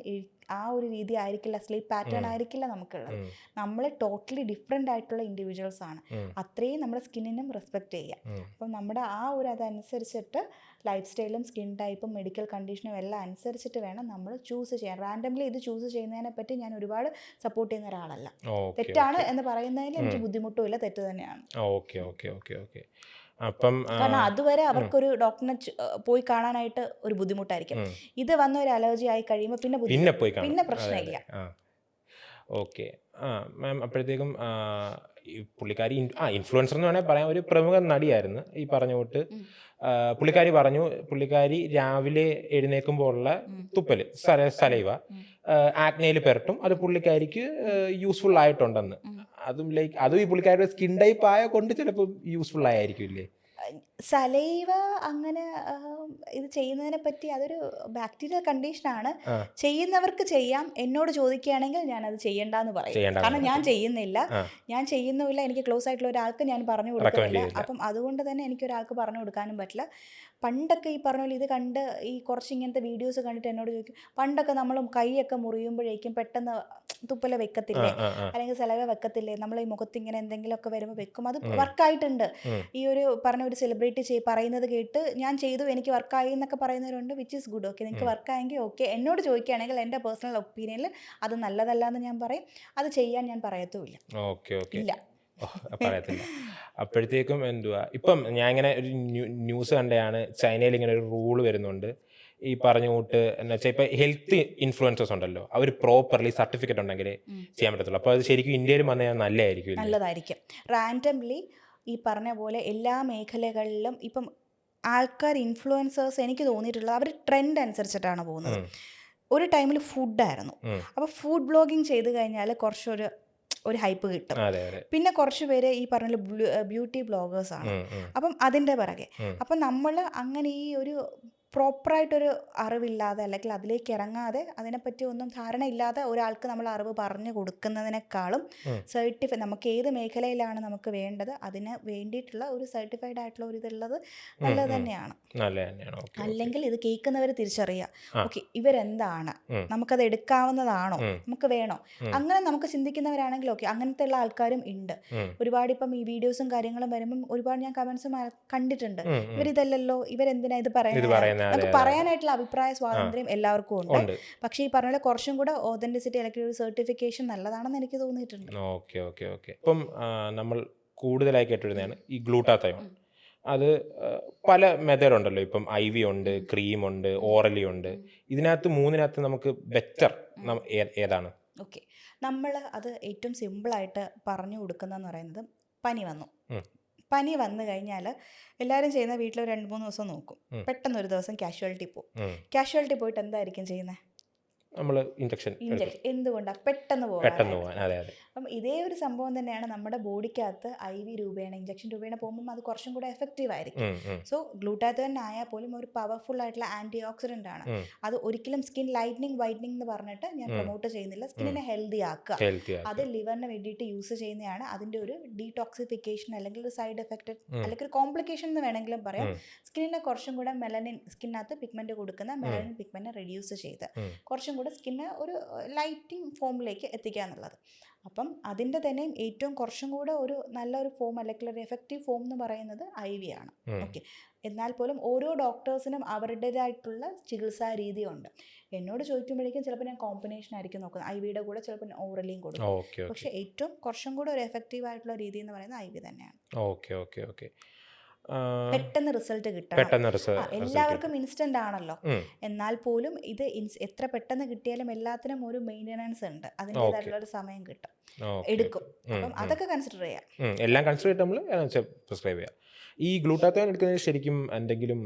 B: ആ ഒരു രീതി ആയിരിക്കില്ല, സ്ലീപ്പ് പാറ്റേൺ ആയിരിക്കില്ല നമുക്കുള്ളത്. നമ്മൾ ടോട്ടലി ഡിഫറെൻ്റ് ആയിട്ടുള്ള ഇൻഡിവിജ്വൽസ് ആണ്. അത്രയും നമ്മുടെ സ്കിന്നിനും റെസ്പെക്റ്റ് ചെയ്യുക. അപ്പം നമ്മുടെ ആ ഒരു അതനുസരിച്ചിട്ട് ലൈഫ് സ്റ്റൈലും സ്കിൻ ടൈപ്പും മെഡിക്കൽ കണ്ടീഷനും എല്ലാം അനുസരിച്ചിട്ട് വേണം നമ്മൾ ചൂസ് ചെയ്യാൻ. റാൻഡംലി ഇത് ചൂസ് ചെയ്യുന്നതിനെ പറ്റി ഞാൻ ഒരുപാട് സപ്പോർട്ട് ചെയ്യുന്ന ഒരാളല്ല. തെറ്റാണ് എന്ന് പറയുന്നതിൽ എനിക്ക് ബുദ്ധിമുട്ടുമില്ല, തെറ്റ് തന്നെയാണ്.
A: Okay okay okay okay. അപ്പം
B: കാരണം അതുവരെ അവർക്കൊരു ഡോക്ടറിനെ പോയി കാണാനായിട്ട് ഒരു ബുദ്ധിമുട്ടായിരിക്കും. ഇത് വന്ന ഒരു അലർജി ആയി കഴിയുമ്പോൾ
A: പിന്നെ പോയി കാണും.
B: പിന്നെ പ്രശ്നമില്ല.
A: ഓക്കെ. മാം അപ്പോഴത്തേക്കും ഈ പുള്ളിക്കാരി ഇൻഫ്ലുവൻസർ എന്ന് വേണമെങ്കിൽ പറയാം, ഒരു പ്രമുഖ നടിയായിരുന്നു ഈ പറഞ്ഞ കൂട്ട്. പുള്ളിക്കാരി പറഞ്ഞു പുള്ളിക്കാരി രാവിലെ എഴുന്നേൽക്കുമ്പോൾ ഉള്ള തുപ്പൽ സലൈവ ആക്നയിൽ പെരട്ടും, അത് പുള്ളിക്കാരിക്ക് യൂസ്ഫുൾ ആയിട്ടുണ്ടെന്ന്. അതും അതും ഈ പുള്ളിക്കാരുടെ സ്കിൻ ടൈപ്പ് ആയ കൊണ്ട് ചിലപ്പോൾ യൂസ്ഫുൾ ആയിരിക്കും ഇല്ലേ?
B: സലൈവ അങ്ങനെ ഇത് ചെയ്യുന്നതിനെ പറ്റി അതൊരു ബാക്ടീരിയൽ കണ്ടീഷനാണ്. ചെയ്യുന്നവർക്ക് ചെയ്യാം. എന്നോട് ചോദിക്കുകയാണെങ്കിൽ ഞാനത് ചെയ്യണ്ടെന്ന് പറയും. കാരണം ഞാൻ ചെയ്യുന്നില്ല, ഞാൻ ചെയ്യുന്നുമില്ല, എനിക്ക് ക്ലോസ് ആയിട്ടുള്ള ഒരാൾക്ക് ഞാൻ പറഞ്ഞു കൊടുക്കുന്നില്ല. അപ്പം അതുകൊണ്ട് തന്നെ എനിക്കൊരാൾക്ക് പറഞ്ഞു കൊടുക്കാനും പറ്റില്ല. പണ്ടൊക്കെ ഈ പറഞ്ഞ പോലെ ഇത് കണ്ട് ഈ കുറച്ച് ഇങ്ങനത്തെ വീഡിയോസ് കണ്ടിട്ട് എന്നോട് ചോദിക്കും, പണ്ടൊക്കെ നമ്മൾ കൈയൊക്കെ മുറിയുമ്പോഴേക്കും പെട്ടെന്ന് തുപ്പല വെക്കത്തില്ലേ, അല്ലെങ്കിൽ സലൈവ വെക്കത്തില്ലേ, നമ്മൾ ഈ മുഖത്ത് ഇങ്ങനെ എന്തെങ്കിലുമൊക്കെ വരുമ്പോൾ വെക്കും. അത് വർക്കായിട്ടുണ്ട്. ഈ ഒരു പറഞ്ഞ ഒരു സെലിബ്രിറ്റി പറയുന്നത് കേട്ട് ഞാൻ ചെയ്തു, എനിക്ക് വർക്കായി എന്നൊക്കെ പറയുന്നവരുണ്ട്. Which is good. ഓക്കെ, നിങ്ങൾക്ക് വർക്കായെങ്കിൽ ഓക്കെ. എന്നോട് ചോദിക്കുകയാണെങ്കിൽ എൻ്റെ പേഴ്സണൽ ഒപ്പീനിയനിൽ അത് നല്ലതല്ല എന്ന് ഞാൻ പറയും. അത് ചെയ്യാൻ ഞാൻ പറയത്തുമില്ല. ഇല്ല,
A: പറയത്തില്ല. അപ്പോഴത്തേക്കും എന്തുവാ ഇപ്പം ഞാൻ ഇങ്ങനെ ഒരു ന്യൂസ് കണ്ടതാണ്, ചൈനയിൽ ഇങ്ങനെ ഒരു റൂൾ വരുന്നുണ്ട്. ഈ പറഞ്ഞ കൂട്ട് എന്ന് വെച്ചാൽ ഇപ്പം ഹെൽത്ത് ഇൻഫ്ലുവൻസേഴ്സ് ഉണ്ടല്ലോ, അവർ പ്രോപ്പർലി സർട്ടിഫിക്കറ്റ് ഉണ്ടെങ്കിൽ ചെയ്യാൻ പറ്റത്തുള്ളൂ. അപ്പോൾ അത് ശരിക്കും ഇന്ത്യയിൽ വന്നാൽ
B: നല്ലതായിരിക്കും. റാൻഡംലി ഈ പറഞ്ഞ പോലെ എല്ലാ മേഖലകളിലും ഇപ്പം ആൾക്കാർ ഇൻഫ്ലുവൻസേഴ്സ് എനിക്ക് തോന്നിയിട്ടുള്ളത് അവർ ട്രെൻഡ് അനുസരിച്ചിട്ടാണ് പോകുന്നത്. ഒരു ടൈമിൽ ഫുഡായിരുന്നു. അപ്പോൾ ഫുഡ് ബ്ലോഗിങ് ചെയ്ത് കഴിഞ്ഞാൽ കുറച്ചൊരു ഹൈപ്പ് കിട്ടും. പിന്നെ കുറച്ച് പേര് ഈ പറഞ്ഞ ബ്യൂട്ടി ബ്ലോഗേഴ്സാണ്. അപ്പം അതിൻ്റെ പിറകെ അപ്പം നമ്മൾ അങ്ങനെ ഈ ഒരു പ്രോപ്പറായിട്ടൊരു അറിവില്ലാതെ അല്ലെങ്കിൽ അതിലേക്ക് ഇറങ്ങാതെ അതിനെപ്പറ്റി ഒന്നും ധാരണ ഇല്ലാതെ ഒരാൾക്ക് നമ്മൾ അറിവ് പറഞ്ഞു കൊടുക്കുന്നതിനേക്കാളും നമുക്ക് ഏത് മേഖലയിലാണ് നമുക്ക് വേണ്ടത് അതിന് വേണ്ടിയിട്ടുള്ള ഒരു സർട്ടിഫൈഡ് ആയിട്ടുള്ള ഒരു ഇതുള്ളത് നല്ലത് തന്നെയാണ്. അല്ലെങ്കിൽ ഇത് കേൾക്കുന്നവർ തിരിച്ചറിയുക, ഓക്കെ ഇവരെന്താണ്, നമുക്കത് എടുക്കാവുന്നതാണോ, നമുക്ക് വേണോ, അങ്ങനെ നമുക്ക് ചിന്തിക്കുന്നവരാണെങ്കിൽ ഓക്കെ. അങ്ങനത്തെ ഉള്ള ആൾക്കാരും ഉണ്ട് ഒരുപാട്. ഇപ്പം ഈ വീഡിയോസും കാര്യങ്ങളും വരുമ്പം ഒരുപാട് ഞാൻ കമന്റ്സും കണ്ടിട്ടുണ്ട്, ഇവരിതല്ലല്ലോ, ഇവരെന്തിനാ ഇത് പറയുന്നത്. നമുക്ക് പറയാനായിട്ടുള്ള അഭിപ്രായ സ്വാതന്ത്ര്യം എല്ലാവർക്കും ഉണ്ട്. പക്ഷേ ഈ പറഞ്ഞ കുറച്ചും കൂടെ ഓതന്റിസിറ്റി അല്ലെങ്കിൽ ഒരു സർട്ടിഫിക്കേഷൻ നല്ലതാണെന്ന് എനിക്ക് തോന്നിയിട്ടുണ്ട്.
A: ഇപ്പം നമ്മൾ കൂടുതലായി കേട്ടിരുന്നതാണ് ഈ ഗ്ലൂട്ടാത്തയോൺ. അത് പല മെത്തേഡ് ഉണ്ടല്ലോ. ഇപ്പം IV ഉണ്ട്, ക്രീം ഉണ്ട്, ഓറലി ഉണ്ട്. ഇതിനകത്ത് മൂന്നിനകത്ത് നമുക്ക് ബെറ്റർ ഏതാണ്?
B: ഓക്കെ, നമ്മൾ അത് ഏറ്റവും സിമ്പിളായിട്ട് പറഞ്ഞു കൊടുക്കുന്നതെന്ന് പറയുന്നത്, പനി വന്നു കഴിഞ്ഞാൽ എല്ലാവരും ചെയ്യുന്ന വീട്ടിൽ 2-3 ദിവസം നോക്കും. പെട്ടെന്ന് ഒരു ദിവസം കാഷ്വാലിറ്റി പോയിട്ട് എന്തായിരിക്കും ചെയ്യുന്നത്?
A: നമ്മൾ ഇഞ്ചക്ഷൻ
B: എന്തുകൊണ്ടാണ് പെട്ടെന്ന് പോകാൻ. അപ്പം ഇതേ ഒരു സംഭവം തന്നെയാണ് നമ്മുടെ ബോഡിക്കകത്ത് IV രൂപേണ ഇഞ്ചക്ഷൻ രൂപേണ പോകുമ്പോൾ അത് കുറച്ചും കൂടെ എഫക്റ്റീവ് ആയിരിക്കും. സോ ഗ്ലൂട്ടാത്തയോൺ ആയാൽ പോലും ഒരു പവർഫുൾ ആയിട്ടുള്ള ആന്റി ഓക്സിഡന്റ് ആണ്. അത് ഒരിക്കലും സ്കിൻ ലൈറ്റനിങ് വൈറ്റനിങ് എന്ന് പറഞ്ഞിട്ട് ഞാൻ പ്രൊമോട്ട് ചെയ്യുന്നില്ല. സ്കിന്നിനെ ഹെൽത്തി ആക്കുക, അത് ലിവറിന് വേണ്ടിയിട്ട് യൂസ് ചെയ്യുന്നതാണ്. അതിന്റെ ഒരു ഡീടോക്സിഫിക്കേഷൻ അല്ലെങ്കിൽ ഒരു സൈഡ് എഫക്റ്റ് അല്ലെങ്കിൽ ഒരു കോംപ്ലിക്കേഷൻ എന്ന് വേണമെങ്കിലും പറയാം. സ്കിന്നിനെ കുറച്ചും കൂടെ മെലനിൻ, സ്കിന്നകത്ത് പിഗ്മെന്റ് കൊടുക്കുന്ന മെലനിൻ പിഗ്മെന്റ് റെഡ്യൂസ് ചെയ്ത് കുറച്ചും കൂടെ സ്കിന്നെ ഒരു ലൈറ്റിംഗ് ഫോമിലേക്ക് എത്തിക്കുക എന്നുള്ളത്. അപ്പം അതിൻ്റെ തന്നെ ഏറ്റവും കുറച്ചും കൂടെ ഒരു നല്ലൊരു ഫോം അല്ലെങ്കിൽ ഒരു എഫക്റ്റീവ് ഫോം എന്ന് പറയുന്നത് IV ആണ്. ഓക്കെ, എന്നാൽ പോലും ഓരോ ഡോക്ടേഴ്സിനും അവരുടേതായിട്ടുള്ള ചികിത്സാ രീതിയുണ്ട്. എന്നോട് ചോദിക്കുമ്പോഴേക്കും ചിലപ്പോൾ ഞാൻ കോമ്പിനേഷൻ ആയിരിക്കും നോക്കുന്നത്, IVയുടെ കൂടെ ചിലപ്പോൾ ഓറലിയും കൊടുക്കും. പക്ഷേ ഏറ്റവും കുറച്ചും കൂടെ ഒരു എഫക്റ്റീവ് ആയിട്ടുള്ള രീതി എന്ന് പറയുന്നത് IV തന്നെയാണ്. പെട്ടെന്ന് റിസൾട്ട് കിട്ടണം. എല്ലാവർക്കും ഇൻസ്റ്റന്റ് ആണല്ലോ. എന്നാൽ പോലും ഇത് എത്ര പെട്ടെന്ന് കിട്ടിയാലും എല്ലാത്തിനും ഒരു മെയിൻ്റനൻസ് ഉണ്ട്, അതിൻ്റെതായിട്ടുള്ള ഒരു സമയം എടുക്കും. അപ്പം അതൊക്കെ കൺസിഡർ ചെയ്യാം.
A: എല്ലാം കൺസിഡർ ചെയ്തിട്ട് നമ്മൾ പ്രിസ്ക്രൈബ് ചെയ്യാം. ഈ ഗ്ലൂട്ടാത്തയോൺ എടുക്കുന്നതിന് ശരിക്കും എന്തെങ്കിലും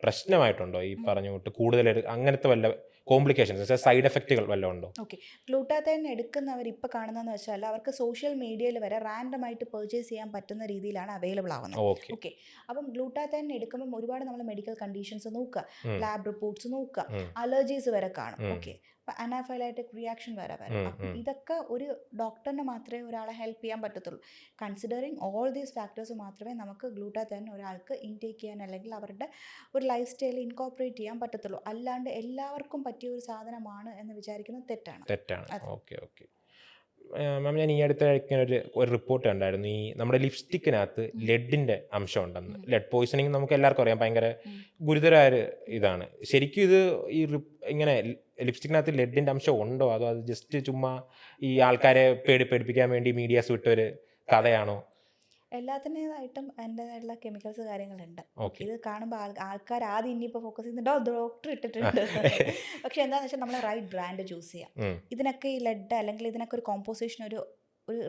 A: പ്രശ്നമായിട്ടുണ്ടോ? ഈ പറഞ്ഞു കൂട്ട് കൂടുതൽ അങ്ങനത്തെ വല്ല കോംപ്ലിക്കേഷൻസ്, സൈഡ് എഫക്റ്റുകൾ വല്ലതും ഉണ്ടോ?
B: ഓക്കെ, ഗ്ലൂട്ടാത്തയോൺ എടുക്കുന്നവർ ഇപ്പോൾ കാണുന്നതെന്ന് വെച്ചാൽ അവർക്ക് സോഷ്യൽ മീഡിയയിൽ വരെ റാൻഡമായിട്ട് പർച്ചേസ് ചെയ്യാൻ പറ്റുന്ന രീതിയിലാണ് അവൈലബിൾ ആവുന്നത്. ഓക്കെ, അപ്പം ഗ്ലൂട്ടാത്തയോൺ എടുക്കുമ്പോൾ ഒരുപാട് നമ്മൾ മെഡിക്കൽ കണ്ടീഷൻസ് നോക്കുക, ലാബ് റിപ്പോർട്ട്സ് നോക്കുക, അലർജീസ് വരെ കാണും. ഓക്കെ, അനാഫൈലാറ്റിക് റിയാക്ഷൻ വരെ വരും. അപ്പം ഇതൊക്കെ ഒരു ഡോക്ടറിന് മാത്രമേ ഒരാളെ ഹെൽപ്പ് ചെയ്യാൻ പറ്റത്തുള്ളൂ. കൺസിഡറിങ് ഓൾ ദീസ് ഫാക്ടേഴ്സ് മാത്രമേ നമുക്ക് ഗ്ലൂട്ടാത്തയോൺ ഒരാൾക്ക് ഇൻടേക്ക് ചെയ്യാൻ അല്ലെങ്കിൽ അവരുടെ ഒരു ലൈഫ് സ്റ്റൈലിൽ ഇൻകോർപ്പറേറ്റ് ചെയ്യാൻ പറ്റത്തുള്ളൂ. അല്ലാണ്ട് എല്ലാവർക്കും പറ്റിയ ഒരു സാധനമാണ് എന്ന് വിചാരിക്കുന്നത് തെറ്റാണ്.
A: മാം, ഞാൻ ഈ അടുത്ത ഒരു റിപ്പോർട്ട് കണ്ടായിരുന്നു. ഈ നമ്മുടെ ലിപ്സ്റ്റിക്കിനകത്ത് ലെഡിൻ്റെ അംശം ഉണ്ടെന്ന്. ലെഡ് പോയിസണിങ് നമുക്ക് എല്ലാവർക്കും അറിയാം, ഭയങ്കര ഗുരുതരമായ ശരിക്കും ഇത് ഈ ഇങ്ങനെ ലിപ്സ്റ്റിക്കിനകത്ത് ലെഡിൻ്റെ അംശം ഉണ്ടോ, അതോ അത് ജസ്റ്റ് ചുമ്മാ ഈ ആൾക്കാരെ പേടിപ്പിക്കാൻ വേണ്ടി മീഡിയാസ് വിട്ടൊരു കഥയാണോ?
B: എല്ലാത്തിൻ്റെതായിട്ടും അതിൻ്റെതായിട്ടുള്ള കെമിക്കൽസ് കാര്യങ്ങളുണ്ട്.
A: ഓക്കെ.
B: ഇത് കാണുമ്പോൾ ആൾക്കാർ ആദ്യം ഇനിയിപ്പോൾ ഫോക്കസ് ചെയ്യുന്നുണ്ടോ ഡോക്ടർ ഇട്ടിട്ടുണ്ട് പക്ഷെ എന്താണെന്ന് വെച്ചാൽ നമ്മൾ റൈറ്റ് ബ്രാൻഡ് ചൂസ് ചെയ്യാം. ഇതിനൊക്കെ ഈ ലെഡ് അല്ലെങ്കിൽ ഇതിനൊക്കെ ഒരു കോമ്പോസിഷൻ ഒരു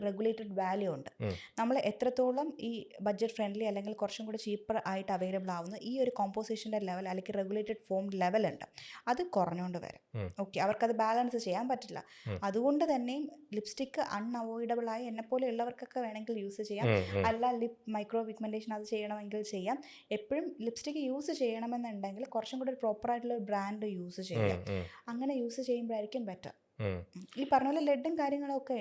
B: റെഗുലേറ്റഡ് വാല്യൂ ഉണ്ട്. നമ്മൾ എത്രത്തോളം ഈ ബഡ്ജറ്റ് ഫ്രണ്ട്ലി അല്ലെങ്കിൽ കുറച്ചും കൂടി ചീപ്പർ ആയിട്ട് അവൈലബിൾ ആവുന്ന ഈ ഒരു കോമ്പോസിഷൻ്റെ ലെവൽ അല്ലെങ്കിൽ റെഗുലേറ്റഡ് ഫോം ലെവൽ ഉണ്ട്, അത് കുറഞ്ഞുകൊണ്ട് വരും. ഓക്കെ, അവർക്കത് ബാലൻസ് ചെയ്യാൻ പറ്റില്ല. അതുകൊണ്ട് തന്നെയും ലിപ്സ്റ്റിക്ക് അൺഅവോയ്ഡബിൾ ആയി എന്നെപ്പോലെ ഉള്ളവർക്കൊക്കെ വേണമെങ്കിൽ യൂസ് ചെയ്യാം. അല്ല ലിപ് മൈക്രോ പിഗ്മെൻറ്റേഷൻ അത് ചെയ്യണമെങ്കിൽ ചെയ്യാം. എപ്പോഴും ലിപ്സ്റ്റിക്ക് യൂസ് ചെയ്യണമെന്നുണ്ടെങ്കിൽ കുറച്ചും കൂടി പ്രോപ്പറായിട്ടുള്ള ബ്രാൻഡ് യൂസ് ചെയ്യാം. അങ്ങനെ യൂസ് ചെയ്യുമ്പോഴായിരിക്കും ബെറ്റർ. ഈ പറഞ്ഞ പോലെ ലെഡും കാര്യങ്ങളൊക്കെ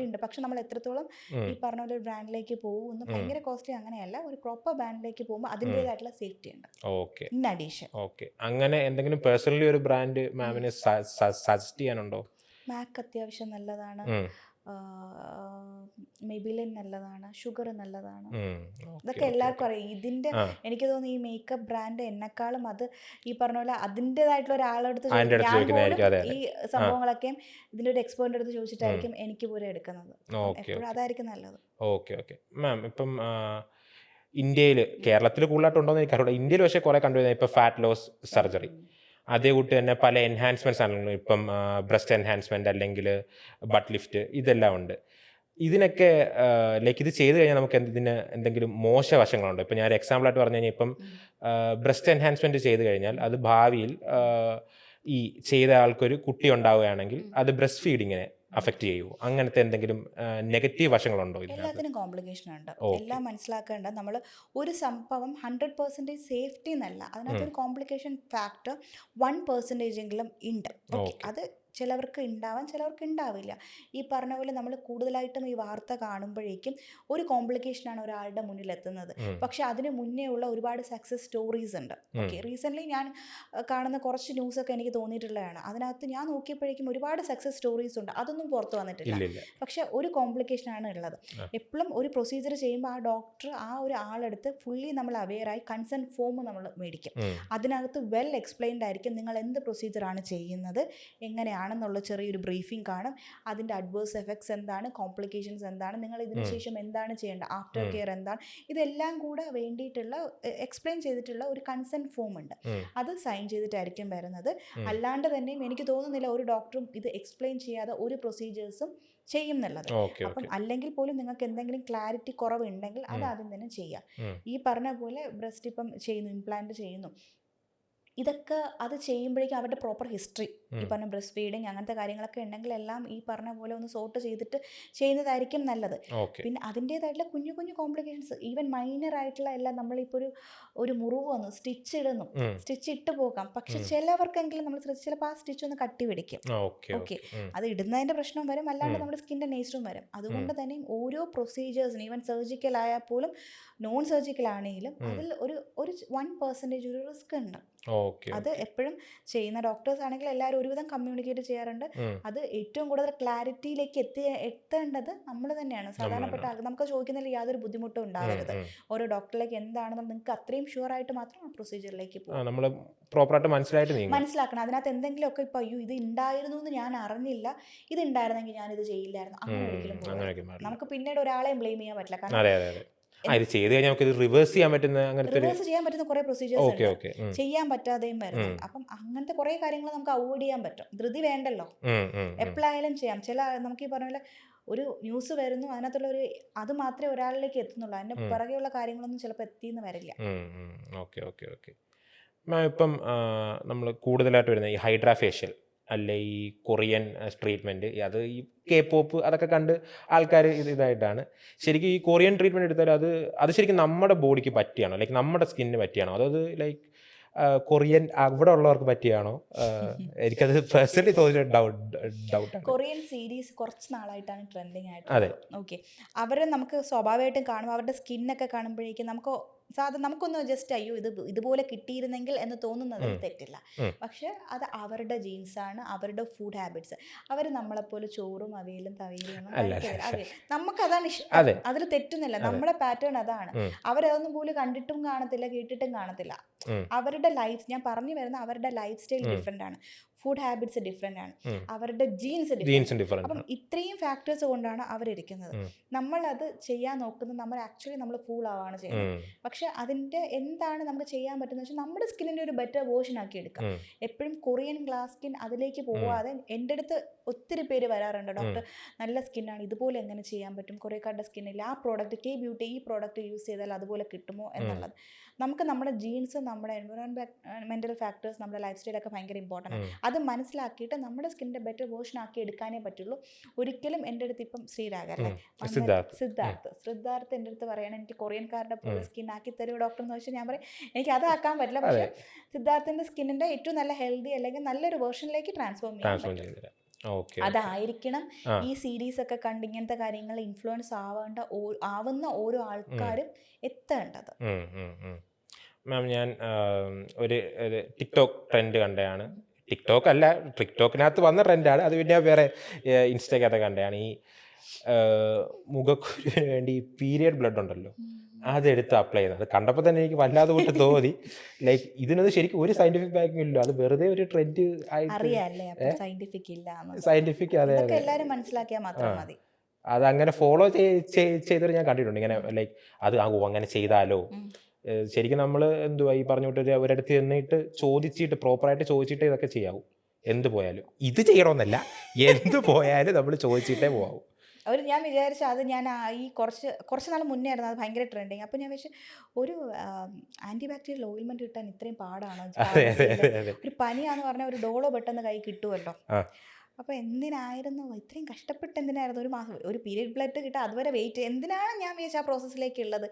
B: ഉണ്ട്, പക്ഷെ നമ്മൾ എത്രത്തോളം ഈ പറഞ്ഞ പോലെ ഒരു ബ്രാൻഡിലേക്ക് പോകുന്നു, ഭയങ്കര കോസ്റ്റ്ലി അങ്ങനെയല്ല, ഒരു പ്രോപ്പർ ബ്രാൻഡിലേക്ക് പോകുമ്പോൾ അതിൻ്റെതായിട്ടുള്ള സേഫ്റ്റി ഉണ്ട്.
A: Okay,
B: in addition.
A: ഓക്കെ. അങ്ങനെ എന്തെങ്കിലും പേഴ്സണലി ഒരു ബ്രാൻഡ് മാമിന് സജസ്റ്റ് ചെയ്യാനുണ്ടോ?
B: മാക് അത്യാവശ്യം നല്ലതാണ്, മെബിലിൻ നല്ലതാണ്, ഷുഗർ നല്ലതാണ്. ഇതൊക്കെ എല്ലാവർക്കും അറിയാം. ഇതിൻ്റെ എനിക്ക് തോന്നുന്നു ഈ മേക്കപ്പ് ബ്രാൻഡ് എന്നെക്കാളും അത് ഈ പറഞ്ഞ പോലെ അതിൻ്റെതായിട്ടുള്ള ഒരാളെടുത്ത് ഈ സംഭവങ്ങളൊക്കെ ഇതിൻ്റെ ഒരു എക്സ്പേർട്ടിൻ്റെ അടുത്ത് ചോദിച്ചിട്ടായിരിക്കും എനിക്ക് പോലും എടുക്കുന്നത്. എപ്പോഴും അതായിരിക്കും നല്ലത്.
A: Okay, okay. മാം, ഇപ്പം ഇന്ത്യയിൽ, കേരളത്തിൽ കൂടുതലായിട്ടുണ്ടോയെന്ന് എനിക്കറിയില്ല, ഇന്ത്യയിൽ പക്ഷേ കുറേ കണ്ടുവരുന്നത് ഇപ്പോൾ ഫാറ്റ് ലോസ് സർജറി, അതേ കൂട്ട് തന്നെ പല എൻഹാൻസ്മെൻറ്റ്സ് ആണെങ്കിലും ഇപ്പം ബ്രസ്റ്റ് എൻഹാൻസ്മെൻറ്റ് അല്ലെങ്കിൽ ബട്ട് ലിഫ്റ്റ് ഇതെല്ലാം ഉണ്ട്. ഇതിനൊക്കെ ലൈക്ക് ഇത് ചെയ്ത് കഴിഞ്ഞാൽ നമുക്ക് ഇതിന് എന്തെങ്കിലും മോശവശങ്ങളുണ്ടോ? ഇപ്പം ഞാൻ ഒരു എക്സാമ്പിളായിട്ട് പറഞ്ഞു കഴിഞ്ഞാൽ ഇപ്പം ബ്രസ്റ്റ് എൻഹാൻസ്മെൻറ്റ് ചെയ്ത് കഴിഞ്ഞാൽ അത് ഭാവിയിൽ ഈ ചെയ്ത ആൾക്കൊരു കുട്ടി ഉണ്ടാവുകയാണെങ്കിൽ അത് ബ്രസ്റ്റ് ഫീഡിങ്ങിനെ അഫക്റ്റ് ചെയ്യുമോ? അങ്ങനത്തെ എന്തെങ്കിലും നെഗറ്റീവ് വശങ്ങളുണ്ടോ?
B: എല്ലാത്തിനും കോംപ്ലിക്കേഷൻ ഉണ്ട്. എല്ലാം മനസ്സിലാക്കേണ്ട നമ്മൾ ഒരു സംഭവം 100% സേഫ്റ്റി എന്നല്ല, അതിനകത്തൊരു കോംപ്ലിക്കേഷൻ ഫാക്ടർ 1% എങ്കിലും ഉണ്ട്. ഓക്കെ, അത് ചിലവർക്ക് ഉണ്ടാവാം, ചിലവർക്ക് ഉണ്ടാവില്ല. ഈ പറഞ്ഞ പോലെ നമ്മൾ കൂടുതലായിട്ടും ഈ വാർത്ത കാണുമ്പോഴേക്കും ഒരു കോംപ്ലിക്കേഷനാണ് ഒരാളുടെ മുന്നിൽ എത്തുന്നത്, പക്ഷെ അതിന് മുന്നേ ഉള്ള ഒരുപാട് സക്സസ് സ്റ്റോറീസ് ഉണ്ട്. ഓക്കെ, റീസെൻ്റ്ലി ഞാൻ കാണുന്ന കുറച്ച് ന്യൂസൊക്കെ എനിക്ക് തോന്നിയിട്ടുള്ളതാണ്. അതിനകത്ത് ഞാൻ നോക്കിയപ്പോഴേക്കും ഒരുപാട് സക്സസ് സ്റ്റോറീസ് ഉണ്ട്, അതൊന്നും പുറത്ത് വന്നിട്ടില്ല. പക്ഷെ ഒരു കോംപ്ലിക്കേഷനാണ് ഉള്ളത്. എപ്പോഴും ഒരു പ്രൊസീജിയർ ചെയ്യുമ്പോൾ ആ ഡോക്ടർ ആ ഒരു ആളെടുത്ത് ഫുള്ളി നമ്മൾ അവെയറായി കൺസെൻറ്റ് ഫോം നമ്മൾ മേടിക്കും. അതിനകത്ത് വെൽ എക്സ്പ്ലെയിൻഡ് ആയിരിക്കും നിങ്ങൾ എന്ത് പ്രൊസീജിയറാണ് ചെയ്യുന്നത്, എങ്ങനെയാണ് ാണെന്നുള്ള ചെറിയൊരു ബ്രീഫിംഗ് കാണും. അതിൻ്റെ അഡ്വേഴ്സ് എഫക്ട്സ് എന്താണ്, കോംപ്ലിക്കേഷൻസ് എന്താണ്, നിങ്ങൾ ഇതിന് ശേഷം എന്താണ് ചെയ്യേണ്ടത്, ആഫ്റ്റർ കെയർ എന്താണ്, ഇതെല്ലാം കൂടെ വേണ്ടിയിട്ടുള്ള എക്സ്പ്ലെയിൻ ചെയ്തിട്ടുള്ള ഒരു കൺസെൻറ്റ് ഫോം ഉണ്ട്. അത് സൈൻ ചെയ്തിട്ടായിരിക്കും വരുന്നത്. അല്ലാണ്ട് തന്നെയും എനിക്ക് തോന്നുന്നില്ല ഒരു ഡോക്ടറും ഇത് എക്സ്പ്ലെയിൻ ചെയ്യാതെ ഒരു പ്രൊസീജിയേഴ്സും ചെയ്യും എന്നുള്ളത്. അപ്പം അല്ലെങ്കിൽ പോലും നിങ്ങൾക്ക് എന്തെങ്കിലും ക്ലാരിറ്റി കുറവുണ്ടെങ്കിൽ അത് ആദ്യം തന്നെ ചെയ്യാം. ഈ പറഞ്ഞ പോലെ ബ്രസ്റ്റ് ഇപ്പം ചെയ്യുന്നു, ഇംപ്ലാന്റ് ചെയ്യുന്നു, ഇതൊക്കെ അത് ചെയ്യുമ്പോഴേക്കും അവരുടെ പ്രോപ്പർ ഹിസ്റ്ററി, ഈ പറഞ്ഞ ബ്രസ്റ്റ് ഫീഡിങ് അങ്ങനത്തെ കാര്യങ്ങളൊക്കെ ഉണ്ടെങ്കിൽ എല്ലാം ഈ പറഞ്ഞ പോലെ ഒന്ന് സോർട്ട് ചെയ്തിട്ട് ചെയ്യുന്നതായിരിക്കും നല്ലത്. പിന്നെ അതിൻ്റേതായിട്ടുള്ള കുഞ്ഞു കുഞ്ഞു കോംപ്ലിക്കേഷൻസ്, ഈവൻ മൈനർ ആയിട്ടുള്ള എല്ലാം, നമ്മളിപ്പോൾ ഒരു മുറിവ് വന്നു, സ്റ്റിച്ച് ഇടുന്നു, സ്റ്റിച്ച് ഇട്ട് പോകാം, പക്ഷെ ചിലവർക്കെങ്കിലും നമ്മൾ ചിലപ്പോൾ ആ സ്റ്റിച്ച് ഒന്ന് കട്ടി പിടിക്കും. ഓക്കെ, അത് ഇടുന്നതിൻ്റെ പ്രശ്നം വരും, അല്ലാണ്ട് നമ്മുടെ സ്കിൻ്റെ നേച്ചറും വരും. അതുകൊണ്ട് തന്നെ ഓരോ പ്രൊസീജിയേഴ്സിന്, ഈവൻ സർജിക്കൽ ആയാൽ പോലും നോൺ സർജിക്കൽ ആണെങ്കിലും അതിൽ ഒരു 1% ഒരു റിസ്ക് ഉണ്ട്. അത് എപ്പോഴും ചെയ്യുന്ന ഡോക്ടേഴ്സ് ആണെങ്കിൽ എല്ലാവരും ഒരുവിധം കമ്മ്യൂണിക്കേറ്റ് ചെയ്യാറുണ്ട്. അത് ഏറ്റവും കൂടുതൽ ക്ലാരിറ്റിയിലേക്ക് എത്തേണ്ടത് നമ്മൾ തന്നെയാണ്, സാധാരണപ്പെട്ട ആൾക്ക്. നമുക്ക് ചോദിക്കുന്നതിൽ യാതൊരു ബുദ്ധിമുട്ടും ഉണ്ടാവരുത്. ഓരോ ഡോക്ടറിലേക്ക് എന്താണെന്ന് നിങ്ങൾക്ക് അത്രയും ഷുവർ ആയിട്ട് മാത്രം ആ പ്രൊസീജിയറിലേക്ക് പോകും, മനസ്സിലാക്കണം. അതിനകത്ത് എന്തെങ്കിലുമൊക്കെ ഇപ്പോൾ അയ്യോ ഇത് ഉണ്ടായിരുന്നു എന്ന് ഞാൻ അറിഞ്ഞില്ല, ഇത് ഉണ്ടായിരുന്നെങ്കിൽ ഞാനിത് ചെയ്യില്ലായിരുന്നു, അങ്ങനെ ഒരിക്കലും പോകും. നമുക്ക് പിന്നീട് ഒരാളെയും ബ്ലെയിം ചെയ്യാൻ പറ്റില്ല. കാരണം
A: റിവേഴ്സ് ചെയ്യാൻ പറ്റുന്ന
B: കുറേ പ്രൊസീജിയേഴ്സ് ചെയ്യാൻ പറ്റാതെയും വരുന്നത്. അപ്പം അങ്ങനത്തെ കുറേ കാര്യങ്ങൾ നമുക്ക് അവോയ്ഡ് ചെയ്യാൻ പറ്റും. ധൃതി വേണ്ടല്ലോ, എപ്പോഴായാലും ചെയ്യാം. ചില നമുക്ക് ഈ പറഞ്ഞ പോലെ ഒരു ന്യൂസ് വരുന്നു, അതിനകത്തുള്ള അത് മാത്രമേ ഒരാളിലേക്ക് എത്തുന്നുള്ളൂ, അതിൻ്റെ പിറകെയുള്ള കാര്യങ്ങളൊന്നും ചിലപ്പോൾ എത്തിയെന്ന് വരില്ല.
A: ഇപ്പം നമ്മൾ കൂടുതലായിട്ട് വരുന്ന ഈ ഹൈഡ്രാ ഫേഷ്യൽ അല്ലെ ഈ കൊറിയൻ ട്രീറ്റ്മെൻറ്റ്, അത് ഈ K-pop അതൊക്കെ കണ്ട് ആൾക്കാർ ഇതായിട്ടാണ്. ശരിക്കും ഈ കൊറിയൻ ട്രീറ്റ്മെൻറ്റ് എടുത്താൽ അത് ശരിക്കും നമ്മുടെ ബോഡിക്ക് പറ്റിയാണോ, ലൈക്ക് നമ്മുടെ സ്കിന്നിന് പറ്റിയാണോ, അതായത് ലൈക്ക് കൊറിയൻ അവിടെ ഉള്ളവർക്ക് പറ്റിയാണോ? എനിക്കത് പേഴ്സണലി ഡൗട്ടാണ്.
B: കൊറിയൻ സീരീസ് കുറച്ച് നാളായിട്ടാണ് ട്രെൻഡിങ് ആയിട്ട്. ഓക്കെ, അവരെ നമുക്ക് സ്വാഭാവികമായിട്ടും കാണുമ്പോൾ അവരുടെ സ്കിന്നൊക്കെ കാണുമ്പോഴേക്കും നമുക്കൊന്ന് ജസ്റ്റ് അയ്യോ ഇതുപോലെ കിട്ടിയിരുന്നെങ്കിൽ എന്ന് തോന്നുന്നതിൽ തെറ്റില്ല. പക്ഷെ അത് അവരുടെ ജീൻസാണ്, അവരുടെ ഫുഡ് ഹാബിറ്റ്സ്. അവർ നമ്മളെപ്പോലെ ചോറും അവിയലും തവിയലും നമുക്കതാണ് ഇഷ്ടം, അതിൽ തെറ്റുന്നില്ല. നമ്മുടെ പാറ്റേൺ അതാണ്. അവരതൊന്നും പോലും കണ്ടിട്ടും കാണത്തില്ല, കേട്ടിട്ടും കാണത്തില്ല. അവരുടെ ലൈഫ്, ഞാൻ പറഞ്ഞു വരുന്ന അവരുടെ ലൈഫ് സ്റ്റൈൽ ഡിഫറെൻ്റ് ആണ്. ഫുഡ് ഹാബിറ്റ്സ് ഡിഫറെൻ്റ് ആണ്, അവരുടെ ജീൻസ് ഡിഫറെൻ്റ്. അപ്പം ഇത്രയും ഫാക്ടേഴ്സ് കൊണ്ടാണ് അവരിരിക്കുന്നത്. നമ്മളത് ചെയ്യാൻ നോക്കുന്നത് നമ്മൾ ഫൂൾ ആവുകയാണ് ചെയ്യുന്നത്. പക്ഷെ അതിൻ്റെ എന്താണ് നമുക്ക് ചെയ്യാൻ പറ്റുന്നത് വെച്ചാൽ നമ്മുടെ സ്കിന്നിൻ്റെ ഒരു ബെറ്റർ വേർഷൻ ആക്കി എടുക്കാം. എപ്പോഴും കൊറിയൻ ഗ്ലാസ് സ്കിൻ അതിലേക്ക് പോവാതെ എൻ്റെ അടുത്ത് ഒത്തിരി പേര് വരാറുണ്ട്, ഡോക്ടർ നല്ല സ്കിന്നാണ്, ഇതുപോലെ എങ്ങനെ ചെയ്യാൻ പറ്റും, കൊറിയക്കാരുടെ സ്കിന്നിൽ ആ പ്രോഡക്റ്റ് കെ ബ്യൂട്ടി ഈ പ്രോഡക്റ്റ് യൂസ് ചെയ്താൽ അതുപോലെ കിട്ടുമോ എന്നുള്ളത്. നമുക്ക് നമ്മുടെ ജീൻസ്, നമ്മുടെ എൻവയോൺമെൻറ്റൽ ഫാക്ടേഴ്സ്, നമ്മുടെ ലൈഫ് സ്റ്റൈലൊക്കെ ഭയങ്കര ഇമ്പോർട്ടൻ്റ് ആണ്. അത് മനസ്സിലാക്കിയിട്ട് നമ്മുടെ സ്കിന്നിൻ്റെ ബെറ്റർ വേർഷൻ ആക്കി എടുക്കാനേ പറ്റുള്ളൂ. ഒരിക്കലും എൻ്റെ അടുത്ത് ഇപ്പം ശ്രീരാഗല്ലേ സിദ്ധാർത്ഥ് എൻ്റെ അടുത്ത് പറയണം എനിക്ക് കൊറിയൻകാരുടെ പോലെ സ്കിൻ ആക്കി തരുമോ ഡോക്ടർ എന്ന് വെച്ചാൽ ഞാൻ പറയും എനിക്ക് അതാക്കാൻ പറ്റില്ല, പക്ഷേ സിദ്ധാർത്ഥിൻ്റെ സ്കിന്നിൻ്റെ ഏറ്റവും നല്ല ഹെൽത്തി അല്ലെങ്കിൽ നല്ലൊരു വേർഷനിലേക്ക് ട്രാൻസ്ഫോം ചെയ്യാൻ പറ്റും. അതായിരിക്കണം ഈ സീരീസ് ഒക്കെ കണ്ട് ഇങ്ങനത്തെ കാര്യങ്ങൾ ഇൻഫ്ലുവൻസ് ആവുന്ന ഓരോ ആൾക്കാരും എത്തേണ്ടത്.
A: മാം, ഞാൻ ഒരു ടിക്ടോക്ക് ട്രെൻഡ് കണ്ടതാണ്. ടിക്ടോക്ക് അല്ല, ടിക്ടോക്കിനകത്ത് വന്ന ട്രെൻഡാണ് അത്, പിന്നെ വേറെ ഇൻസ്റ്റയ്ക്കകത്ത് കണ്ടതാണ്. ഈ മുഖക്കുരുവിന് വേണ്ടി പീരിയഡ് ബ്ലഡ് ഉണ്ടല്ലോ, അതെടുത്ത് അപ്ലൈ ചെയ്യുന്നത്. അത് കണ്ടപ്പോൾ തന്നെ എനിക്ക് വല്ലാതെ കൊണ്ട് തോന്നി, ലൈക്ക് ഇതിനത് ശരിക്കും ഒരു സയന്റിഫിക് ബാക്കിംഗ് ഇല്ല, അത് വെറുതെ ഒരു ട്രെൻഡ് സയന്റിഫിക്. അതെ,
B: എല്ലാവരും മനസ്സിലാക്കിയാൽ മാത്രം മതി.
A: അത് അങ്ങനെ ഫോളോ ചെയ്തവർ ഞാൻ കണ്ടിട്ടുണ്ട്. ഇങ്ങനെ ലൈക്ക് അത് അങ്ങനെ ചെയ്താലോ, ശരിക്കും നമ്മൾ എന്തുവാ ഈ പറഞ്ഞിട്ട് ഒരിടത്ത് ചെന്നിട്ട് ചോദിച്ചിട്ട് പ്രോപ്പറായിട്ട് ചോദിച്ചിട്ടേ ഇതൊക്കെ ചെയ്യാവൂ. എന്ത് പോയാലും ഇത് ചെയ്യണമെന്നല്ല, എന്ത് പോയാലും നമ്മൾ ചോദിച്ചിട്ടേ പോകാവൂ.
B: ഞാൻ വിചാരിച്ചു അത് ഞാൻ ഈ കുറച്ച് നാൾ മുന്നേ ആയിരുന്നു അത് ഭയങ്കര ട്രെൻഡിങ്. അപ്പോൾ ഞാൻ വെച്ച് ഒരു ആൻറ്റി ബാക്ടീരിയൽ ഓയിൽമെൻറ്റ് കിട്ടാൻ ഇത്രയും പാടാണോ, ഒരു പനിയാന്ന് പറഞ്ഞാൽ ഒരു ഡോളോ പെട്ടെന്ന് കൈ കിട്ടുമല്ലോ. അപ്പോൾ എന്തിനായിരുന്നു ഇത്രയും കഷ്ടപ്പെട്ട്, എന്തിനായിരുന്നു ഒരു മാസം ഒരു പീരിയഡ് ബ്ലഡ് കിട്ടാൻ അതുവരെ വെയിറ്റ്, എന്തിനാണ് ഞാൻ വിചാരിച്ച ആ പ്രോസസ്സിലേക്ക് ഉള്ളത്.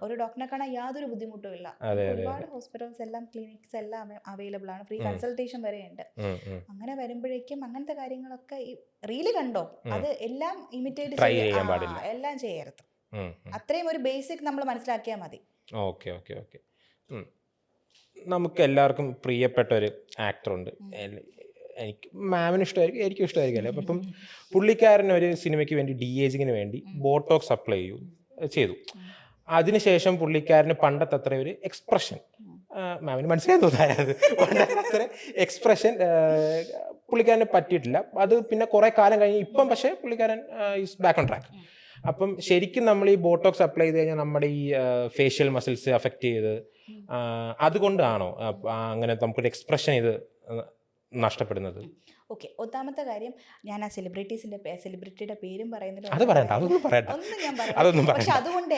B: ഒരു ഡോക്ടറെ കാണാൻ യാതൊരു ബുദ്ധിമുട്ടും ഇല്ല. ഒരുപാട് ഹോസ്പിറ്റൽസ് എല്ലാം ക്ലിനിക്സ് എല്ലാം അവൈലബിൾ ആണ്, ഫ്രീ കൺസൾട്ടേഷൻ വരെ ഉണ്ട്. അങ്ങനെ വരുമ്പോഴേക്കും അങ്ങനത്തെ കാര്യങ്ങളൊക്കെ റീല് കണ്ടോ, അത് എല്ലാം ഇമിറ്റേറ്റ് എല്ലാം ചെയ്യരുത്. അത്രയും ഒരു ബേസിക് നമ്മൾ മനസ്സിലാക്കിയാൽ മതി.
A: Okay okay okay. നമുക്ക് എല്ലാവർക്കും പ്രിയപ്പെട്ട ഒരു ആക്ടറുണ്ട്, എനിക്ക് മാമിന് ഇഷ്ടമായിരിക്കും, എനിക്കും ഇഷ്ടമായിരിക്കും അല്ലേ. അപ്പം പുള്ളിക്കാരൻ ഒരു സിനിമയ്ക്ക് വേണ്ടി DAging-ന് വേണ്ടി ബോട്ടോക്സ് അപ്ലൈ ചെയ്തു. അതിനുശേഷം പുള്ളിക്കാരന് പണ്ടത്തെ അത്ര ഒരു എക്സ്പ്രഷൻ മാമിന് മനസ്സിലായി തോന്നായത്, പണ്ടത്തെ അത്ര എക്സ്പ്രഷൻ പുള്ളിക്കാരന് പറ്റിയിട്ടില്ല. അത് പിന്നെ കുറേ കാലം കഴിഞ്ഞ് ഇപ്പം പക്ഷേ പുള്ളിക്കാരൻ ഈസ് ബാക്ക് ഓൺ ട്രാക്ക്. അപ്പം ശരിക്കും നമ്മൾ ഈ ബോട്ടോക്സ് അപ്ലൈ ചെയ്ത് കഴിഞ്ഞാൽ നമ്മുടെ ഈ ഫേഷ്യൽ മസിൽസ് അഫക്റ്റ് ചെയ്ത് അതുകൊണ്ടാണോ അങ്ങനെ നമുക്കൊരു എക്സ്പ്രഷൻ ഇത് നഷ്ടപ്പെടുന്നത്?
B: ഓക്കെ, ഒന്നാമത്തെ കാര്യം ഞാൻ ആ സെലിബ്രിറ്റിയുടെ പേരും പറയുന്നില്ല, പക്ഷെ അതുകൊണ്ടേ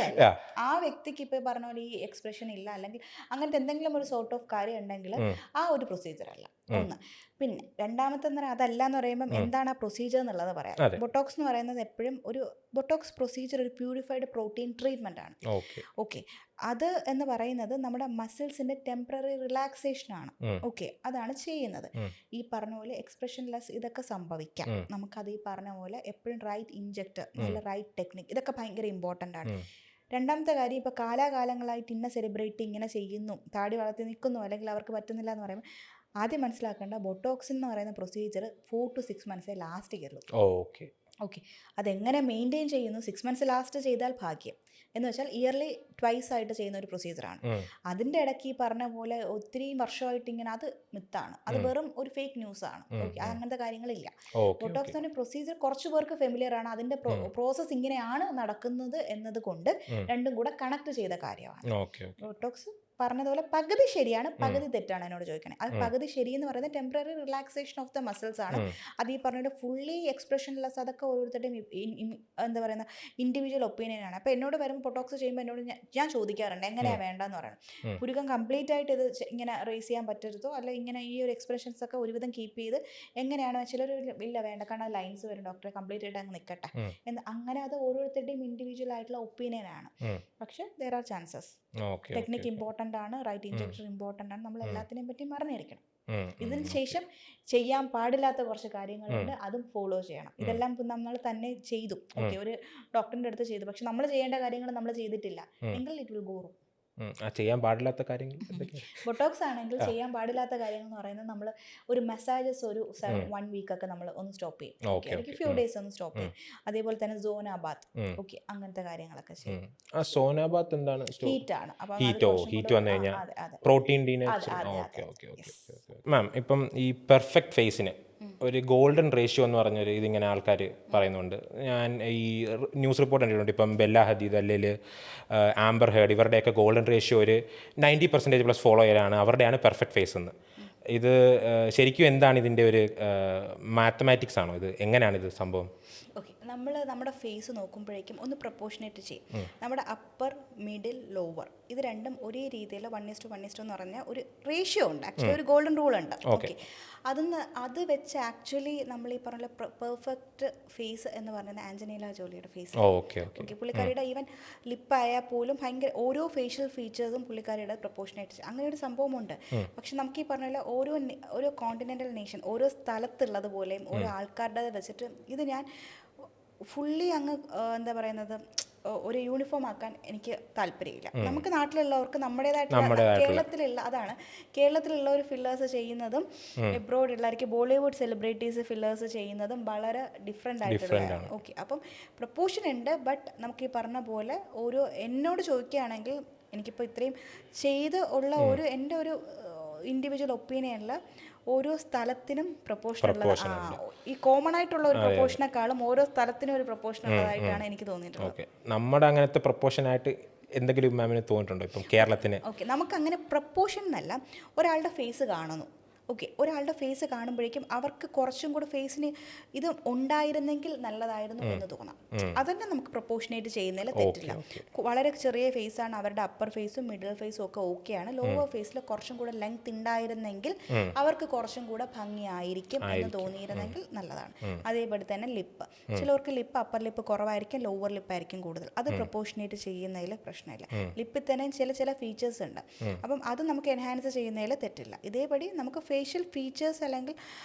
B: ആ വ്യക്തിക്ക് ഇപ്പോൾ പറഞ്ഞ പോലെ ഈ എക്സ്പ്രഷൻ ഇല്ല അല്ലെങ്കിൽ അങ്ങനത്തെ എന്തെങ്കിലും ഒരു സോർട്ട് ഓഫ് കാര്യം ഉണ്ടെങ്കിൽ ആ ഒരു പ്രൊസീജിയർ അല്ല ഒന്ന്. പിന്നെ രണ്ടാമത്തെ അതല്ല എന്ന് പറയുമ്പം എന്താണ് ആ പ്രൊസീജിയർ എന്നുള്ളത് പറയാം. ബൊട്ടോക്സ് എന്ന് പറയുന്നത് എപ്പോഴും ഒരു ബൊട്ടോക്സ് പ്രൊസീജിയർ ഒരു പ്യൂരിഫൈഡ് പ്രോട്ടീൻ ട്രീറ്റ്മെന്റ് ആണ്. ഓക്കെ, അത് എന്ന് പറയുന്നത് നമ്മുടെ മസിൽസിന്റെ ടെമ്പററി റിലാക്സേഷൻ ആണ്. ഓക്കെ, അതാണ് ചെയ്യുന്നത്. ഈ പറഞ്ഞ പോലെ എക്സ്പ്രഷൻ ലെസ് ഇതൊക്കെ സംഭവിക്കാം. നമുക്കത് ഈ പറഞ്ഞ പോലെ എപ്പോഴും റൈറ്റ് ഇൻജക്ടർ, നല്ല റൈറ്റ് ടെക്നിക്, ഇതൊക്കെ ഭയങ്കര ഇമ്പോർട്ടൻ്റ് ആണ്. രണ്ടാമത്തെ കാര്യം, ഇപ്പോൾ കാലാകാലങ്ങളായിട്ട് ഇന്ന സെലിബ്രിറ്റി ഇങ്ങനെ ചെയ്യുന്നു, താടി വളർത്തി നിൽക്കുന്നു, അല്ലെങ്കിൽ അവർക്ക് പറ്റുന്നില്ല എന്ന് പറയുമ്പോൾ ആദ്യം മനസ്സിലാക്കേണ്ട ബൊട്ടോക്സിൻ എന്ന് പറയുന്ന പ്രൊസീജിയർ 4 to 6 months ലാസ്റ്റ് ചെയ്യുള്ളൂ. ഓക്കെ, അതെങ്ങനെ മെയിൻറ്റെയിൻ ചെയ്യുന്നു? 6 months ലാസ്റ്റ് ചെയ്താൽ ഭാഗ്യം. എന്ന് വെച്ചാൽ ഇയർലി ട്വൈസ് ആയിട്ട് ചെയ്യുന്ന ഒരു പ്രൊസീജിയറാണ്. അതിൻ്റെ ഇടയ്ക്ക് ഈ പറഞ്ഞ പോലെ ഒത്തിരി വർഷമായിട്ട് ഇങ്ങനെ അത് മിത്താണ്, അത് വെറും ഒരു ഫേക്ക് ന്യൂസ് ആണ്. അങ്ങനത്തെ കാര്യങ്ങളില്ല. ബൊട്ടോക്സിന്റെ പ്രൊസീജിയർ കുറച്ച് പേർക്ക് ഫെമിലിയർ ആണ്, അതിന്റെ പ്രോസസ്സ് ഇങ്ങനെയാണ് നടക്കുന്നത് എന്നത് കൊണ്ട് രണ്ടും കൂടെ കണക്ട് ചെയ്ത കാര്യമാണ്. ബൊട്ടോക്സ് പറഞ്ഞതുപോലെ പകുതി ശരിയാണ്, പകുതി തെറ്റാണ് എന്നോട് ചോദിക്കണേ. അത് പകുതി ശരി എന്ന് പറയുന്നത് temporary relaxation of the muscles ആണ്. അത് ഈ പറഞ്ഞ ഫുള്ളി എക്സ്പ്രഷൻലെസ്, അതൊക്കെ ഓരോരുത്തരുടെയും എന്താ പറയുന്ന ഇൻഡിവിജ്വൽ ഒപ്പീനിയൻ ആണ്. അപ്പോൾ എന്നോട് വരുമ്പോൾ ബൊട്ടോക്സ് ചെയ്യുമ്പോൾ എന്നോട് ഞാൻ ചോദിക്കാറുണ്ട് എങ്ങനെയാണ് വേണ്ടതെന്ന് പറയുന്നത്. പുരുകം കംപ്ലീറ്റ് ആയിട്ട് ഇത് ഇങ്ങനെ റേസ് ചെയ്യാൻ പറ്റരുതോ, അല്ല ഇങ്ങനെ ഈ ഒരു എക്സ്പ്രഷൻസ് ഒക്കെ ഒരുവിധം കീപ്പ് ചെയ്ത് എങ്ങനെയാണ് ചിലർ ഇല്ല വേണ്ട, കാരണം ലൈൻസ് വരും ഡോക്ടറെ കംപ്ലീറ്റ് ആയിട്ട് അങ്ങ് നിൽക്കട്ടെ എന്ന്. അങ്ങനെ അത് ഓരോരുത്തരുടെയും ഇൻഡിവിജ്വൽ ആയിട്ടുള്ള ഒപ്പീനിയൻ ആണ്. പക്ഷേ there are chances. Technique important ആണ്, റൈറ്റ് ഇൻജക്ഷൻ ഇമ്പോർട്ടൻ്റ് ആണ്. നമ്മൾ എല്ലാത്തിനെയും പറ്റി അറിഞ്ഞിരിക്കണം. ഇതിന് ശേഷം ചെയ്യാൻ പാടില്ലാത്ത കുറച്ച് കാര്യങ്ങളുണ്ട്, അതും ഫോളോ ചെയ്യണം. ഇതെല്ലാം നമ്മൾ തന്നെ ചെയ്തു, ഓക്കെ, ഒരു ഡോക്ടറിൻ്റെ അടുത്ത് ചെയ്തു, പക്ഷെ നമ്മൾ ചെയ്യേണ്ട കാര്യങ്ങൾ നമ്മൾ ചെയ്തിട്ടില്ല എങ്കിൽ ഇറ്റ് വിൽ ഗോ റോങ്.
A: ചെയ്യാൻ പാടില്ലാത്ത കാര്യങ്ങൾ എന്തൊക്കെയാണ്?
B: ബൊട്ടോക്സ് ആണെങ്കിൽ ചെയ്യാൻ പാടില്ലാത്ത കാര്യങ്ങൾ എന്ന് പറയുന്നത് നമ്മൾ ഒരു മസാജസ് ഒരു 1 വീക്കൊക്കെ നമ്മൾ ഒന്ന് സ്റ്റോപ്പ് ചെയ്യും, ഓക്കെ, അല്ലെങ്കിൽ ഫ്യൂ ഡേയ്സ് ഒന്ന് സ്റ്റോപ്പ് ചെയ്യും. അതേപോലെ തന്നെ സോനാബാത്ത്, ഓക്കെ, അങ്ങനത്തെ കാര്യങ്ങളൊക്കെ ചെയ്യും.
A: ആ സോനാബാത്ത് എന്താണ്?
B: ഹീറ്റ് ആണ്, അപ്പം
A: ഹീറ്റ് വന്നു കഴിഞ്ഞാൽ
B: അതെ അതെ
A: പ്രോട്ടീൻ ഓക്കെ ഓക്കെ ഓക്കെ. മാം, ഇപ്പം ഈ പെർഫെക്റ്റ് ഫേസിന് ഒരു ഗോൾഡൻ റേഷ്യോ എന്ന് പറഞ്ഞൊരു ഇതിങ്ങനെ ആൾക്കാർ പറയുന്നുണ്ട്. ഞാൻ ഈ ന്യൂസ് റിപ്പോർട്ട് കണ്ടിട്ടുണ്ട്. ഇപ്പം ബെല്ല ഹദീദ് അല്ലെങ്കിൽ ആംബർ ഹേർഡ് ഇവരുടെയൊക്കെ ഗോൾഡൻ റേഷ്യോ ഒരു 90% പ്ലസ് ഫോളോ ചെയ്യലാണ് അവരുടെയാണ് പെർഫെക്റ്റ് ഫേസ് എന്ന്. ഇത് ശരിക്കും എന്താണ് ഇതിൻ്റെ ഒരു മാത്തമാറ്റിക്സ് ആണോ? ഇത് എങ്ങനെയാണ് ഇത് സംഭവം?
B: ഓക്കെ, നമ്മൾ നമ്മുടെ ഫേസ് നോക്കുമ്പോഴേക്കും ഒന്ന് പ്രപ്പോർഷനേറ്റ് ചെയ്യും. നമ്മുടെ അപ്പർ, മിഡിൽ, ലോവർ ഇത് രണ്ടും ഒരേ രീതിയിൽ 1:1 എന്ന് പറഞ്ഞ ഒരു റേഷ്യോ ഉണ്ട്. ആക്ച്വലി ഒരു ഗോൾഡൻ റൂൾ ഉണ്ട്. ഓക്കെ, അത് വെച്ച് ആക്ച്വലി നമ്മൾ ഈ പറഞ്ഞ പെർഫെക്റ്റ് ഫേസ് എന്ന് പറയുന്നത് ആഞ്ചനീല ജോളിയുടെ ഫേസ്.
A: ഓക്കെ,
B: പുള്ളിക്കാരിയുടെ ഈവൻ ലിപ്പായാൽ പോലും ഭയങ്കര ഓരോ ഫേഷ്യൽ ഫീച്ചേഴ്സും പുള്ളിക്കാരിയുടെ പ്രപ്പോർഷനേറ്റ് ചെയ്യും. അങ്ങനെ ഒരു സംഭവമുണ്ട്. പക്ഷെ നമുക്ക് ഈ പറഞ്ഞ ഓരോ കോണ്ടിനെൻ്റൽ നേഷൻ ഓരോ സ്ഥലത്തുള്ളത് പോലെയും ഓരോ ആൾക്കാരുടെ വെച്ചിട്ട് ഇത് ഞാൻ ഫുള്ളി അങ്ങ് എന്താ പറയുന്നത് ഒരു യൂണിഫോം ആക്കാൻ എനിക്ക് താല്പര്യമില്ല. നമുക്ക് നാട്ടിലുള്ളവർക്ക് നമ്മുടേതായിട്ടുള്ള കേരളത്തിലുള്ള ഒരു ഫില്ലേഴ്സ് ചെയ്യുന്നതും എബ്രോഡ് ഉള്ളവർക്ക് ബോളിവുഡ് സെലിബ്രിറ്റീസ് ഫില്ലേഴ്സ് ചെയ്യുന്നതും വളരെ ഡിഫറെൻ്റ് ആയിട്ടുള്ള. ഓക്കെ, അപ്പം പ്രപ്പോർഷൻ ഉണ്ട്. ബട്ട് നമുക്ക് ഈ പറഞ്ഞ പോലെ എന്നോട് ചോദിക്കുകയാണെങ്കിൽ എനിക്കിപ്പോൾ ഇത്രയും ചെയ്ത് ഉള്ള എൻ്റെ ഒരു ഇൻഡിവിജ്വൽ ഒപ്പീനിയനിൽ ഓരോ സ്ഥലത്തിനും പ്രപ്പോർഷൻ ഉള്ളത്. ഈ കോമൺ ആയിട്ടുള്ള ഒരു പ്രപ്പോർഷനേക്കാളും ഓരോ സ്ഥലത്തിനും ഒരു പ്രപ്പോർഷൻ ഉള്ളതായിട്ടാണ് എനിക്ക് തോന്നിയിട്ടുള്ളത്.
A: നമ്മുടെ അങ്ങനത്തെ പ്രപ്പോർഷനായിട്ട് എന്തെങ്കിലും മാമിന് തോന്നിയിട്ടുണ്ടോ ഇപ്പം കേരളത്തിന്?
B: ഓക്കെ, നമുക്ക് അങ്ങനെ പ്രപ്പോർഷൻ എന്നല്ല, ഒരാളുടെ ഫേസ് കാണുന്നു. ഓക്കെ, ഒരാളുടെ ഫേസ് കാണുമ്പോഴേക്കും അവർക്ക് കുറച്ചും കൂടെ ഫേസിന് ഇത് ഉണ്ടായിരുന്നെങ്കിൽ നല്ലതായിരുന്നു എന്ന് തോന്നാം. അതന്നെ നമുക്ക് പ്രപ്പോർഷനേറ്റ് ചെയ്യുന്നതിൽ തെറ്റില്ല. വളരെ ചെറിയ ഫേസാണ് അവരുടെ അപ്പർ ഫേസും മിഡിൽ ഫേസും ഒക്കെ ഓക്കെയാണ്. ലോവർ ഫേസിൽ കുറച്ചും കൂടെ ലെങ്ത് ഉണ്ടായിരുന്നെങ്കിൽ അവർക്ക് കുറച്ചും കൂടെ ഭംഗിയായിരിക്കും എന്ന് തോന്നിയിരുന്നെങ്കിൽ നല്ലതാണ്. അതേപോലെ തന്നെ ലിപ്പ്, ചിലവർക്ക് ലിപ്പ് അപ്പർ ലിപ്പ് കുറവായിരിക്കും, ലോവർ ലിപ്പ് ആയിരിക്കും കൂടുതൽ. അത് പ്രപ്പോർഷനേറ്റ് ചെയ്യുന്നതിൽ പ്രശ്നമില്ല. ലിപ്പിൽ തന്നെ ചില ഫീച്ചേഴ്സ് ഉണ്ട്. അപ്പം അത് നമുക്ക് എൻഹാൻസ് ചെയ്യുന്നതിൽ തെറ്റില്ല. ഇതേപടി നമുക്ക് ഫേഷ്യൽ ഫീച്ചേഴ്സ് അല്ലെങ്കിൽ